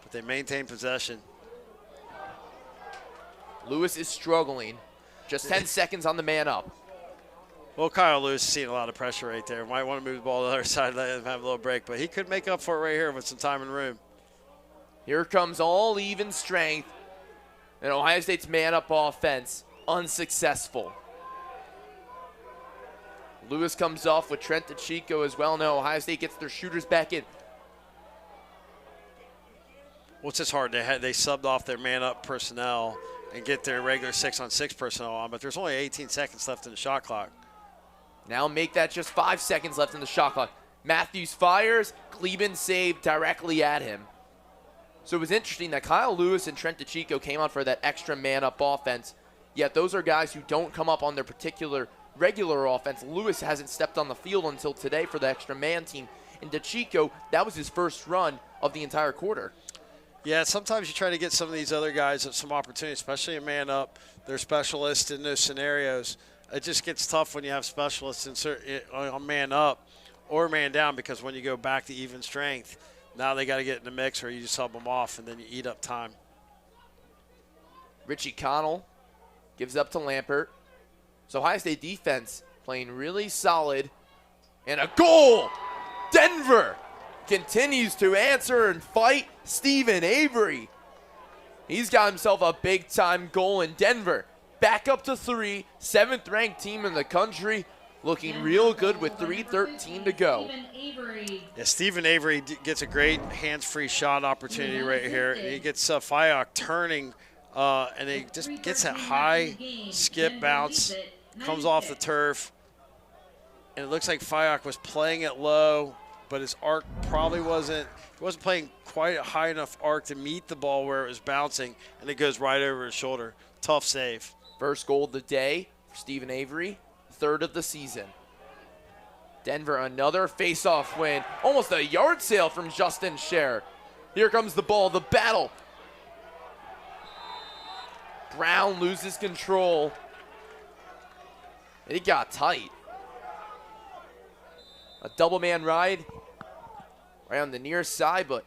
S2: But they maintain possession.
S1: Lewis is struggling. Just 10 seconds on the man up.
S2: Well, Kyle Lewis is seeing a lot of pressure right there. Might want to move the ball to the other side, let him have a little break. But he could make up for it right here with some time and room.
S1: Here comes all even strength. And Ohio State's man up offense unsuccessful. Lewis comes off with Trent DeChico as well. Now Ohio State gets their shooters back in.
S2: Well, it's just hard. They subbed off their man up personnel and get their regular 6-on-6 personnel on, but there's only 18 seconds left in the shot clock.
S1: Now make that just 5 seconds left in the shot clock. Matthews fires. Cleveland saved directly at him. So it was interesting that Kyle Lewis and Trent DeChico came out for that extra man-up offense, yet those are guys who don't come up on their particular regular offense. Lewis hasn't stepped on the field until today for the extra man team. And DeChico, that was his first run of the entire quarter.
S2: Yeah, sometimes you try to get some of these other guys some opportunity, especially a man up. They're specialists in those scenarios. It just gets tough when you have specialists on man up or man down, because when you go back to even strength, now they got to get in the mix, or you just sub them off and then you eat up time.
S1: Richie Connell gives up to Lampert. So Ohio State defense playing really solid. And a goal! Denver continues to answer and fight. Stephen Avery He's got himself a big-time goal in Denver. Back up to 3, 7th-ranked team in the country, looking real good with 3:13 to go.
S2: Yeah, Stephen Avery gets a great hands-free shot opportunity right here. He gets Fayok turning, and he just gets that high skip bounce, comes off the turf, and it looks like Fayok was playing it low, but his arc probably wasn't. He wasn't playing quite a high enough arc to meet the ball where it was bouncing, and it goes right over his shoulder. Tough save.
S1: First goal of the day for Stephen Avery, 3rd of the season. Denver, another face-off win. Almost a yard sale from Justin Scher. Here comes the ball, the battle. Brown loses control. It got tight. A double-man ride right on the near side, but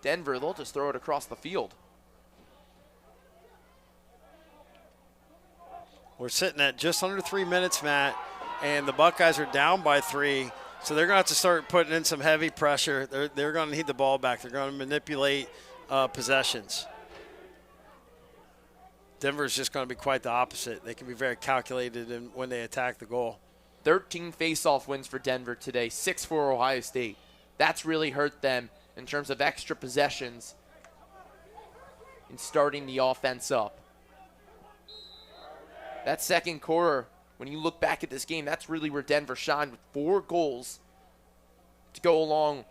S1: Denver, they'll just throw it across the field.
S2: We're sitting at just under 3 minutes, Matt, and the Buckeyes are down by 3, so they're going to have to start putting in some heavy pressure. They're going to need the ball back. They're going to manipulate possessions. Denver's just going to be quite the opposite. They can be very calculated when they attack the goal.
S1: 13 face-off wins for Denver today, 6 for Ohio State. That's really hurt them in terms of extra possessions in starting the offense up. That second quarter, when you look back at this game, that's really where Denver shined with 4 goals to go along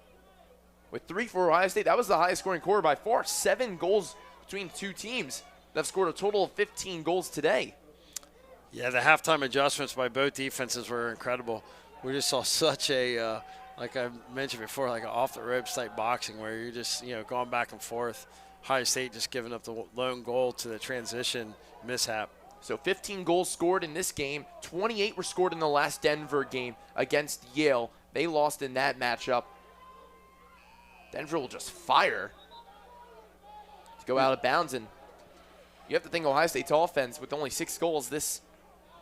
S1: with 3 for Ohio State. That was the highest scoring quarter by far. 7 goals between 2 teams that have scored a total of 15 goals today.
S2: Yeah, the halftime adjustments by both defenses were incredible. We just saw such a, like I mentioned before, like an off-the-ropes type boxing where you're just, going back and forth. Ohio State just giving up the lone goal to the transition mishap.
S1: So 15 goals scored in this game. 28 were scored in the last Denver game against Yale. They lost in that matchup. Denver will just fire to go out of bounds. And you have to think Ohio State's offense with only 6 goals, this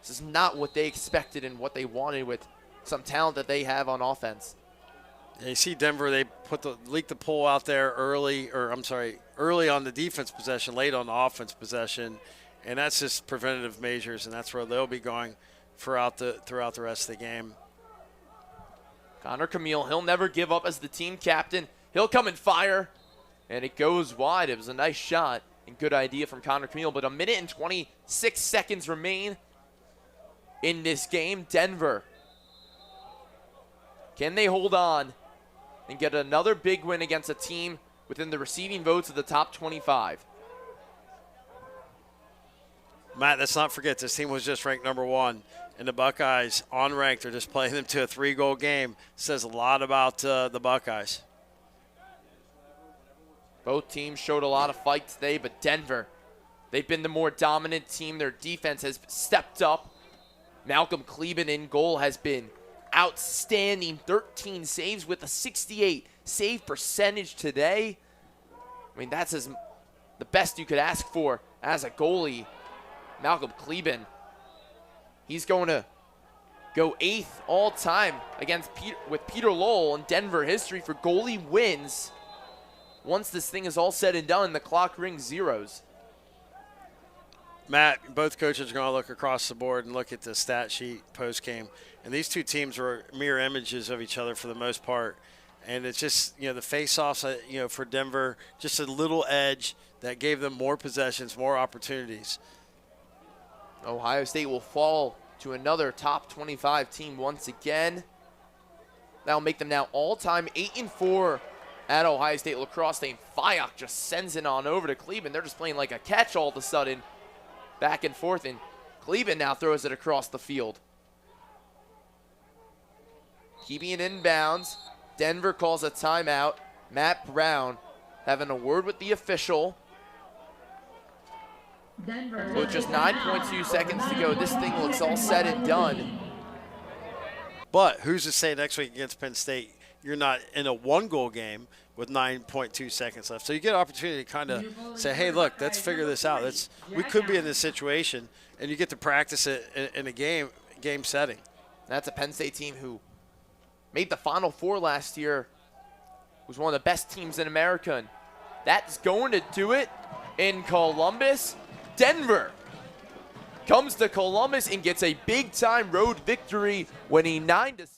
S1: is not what they expected and what they wanted with some talent that they have on offense.
S2: Yeah, you see Denver, they leaked the pull out there early on the defense possession, late on the offense possession. And that's just preventative measures, and that's where they'll be going throughout the rest of the game.
S1: Connor Camille, he'll never give up as the team captain. He'll come and fire, and it goes wide. It was a nice shot and good idea from Connor Camille, but 1 minute and 26 seconds remain in this game. Denver, can they hold on and get another big win against a team within the receiving votes of the top 25?
S2: Matt, let's not forget this team was just ranked number 1, and the Buckeyes, unranked, are just playing them to a 3-goal game. Says a lot about the Buckeyes.
S1: Both teams showed a lot of fight today, but Denver, they've been the more dominant team. Their defense has stepped up. Malcolm Kleben in goal has been outstanding. 13 saves with a 68 save percentage today. I mean, that's the best you could ask for as a goalie. Malcolm Kleben, he's going to go 8th all time with Peter Lowell in Denver history for goalie wins. Once this thing is all said and done, the clock rings zeros.
S2: Matt, both coaches are going to look across the board and look at the stat sheet post-game. And these two teams were mirror images of each other for the most part. And it's just, the face-offs, for Denver, just a little edge that gave them more possessions, more opportunities.
S1: Ohio State will fall to another top 25 team once again. That'll make them now all-time 8-4 at Ohio State lacrosse. Fayok just sends it on over to Kleben. They're just playing like a catch all of a sudden. Back and forth, and Kleben now throws it across the field. Keeping it inbounds. Denver calls a timeout. Matt Brown having a word with the official. With just 9.2 seconds to go, this thing looks all said and done.
S2: But who's to say next week against Penn State you're not in a 1-goal game with 9.2 seconds left? So you get an opportunity to kind of say, hey, look, let's figure this out. We could be in this situation, and you get to practice it in a game setting.
S1: That's a Penn State team who made the Final Four last year, was one of the best teams in America, and that's going to do it in Columbus. Denver comes to Columbus and gets a big-time road victory, winning 9-6.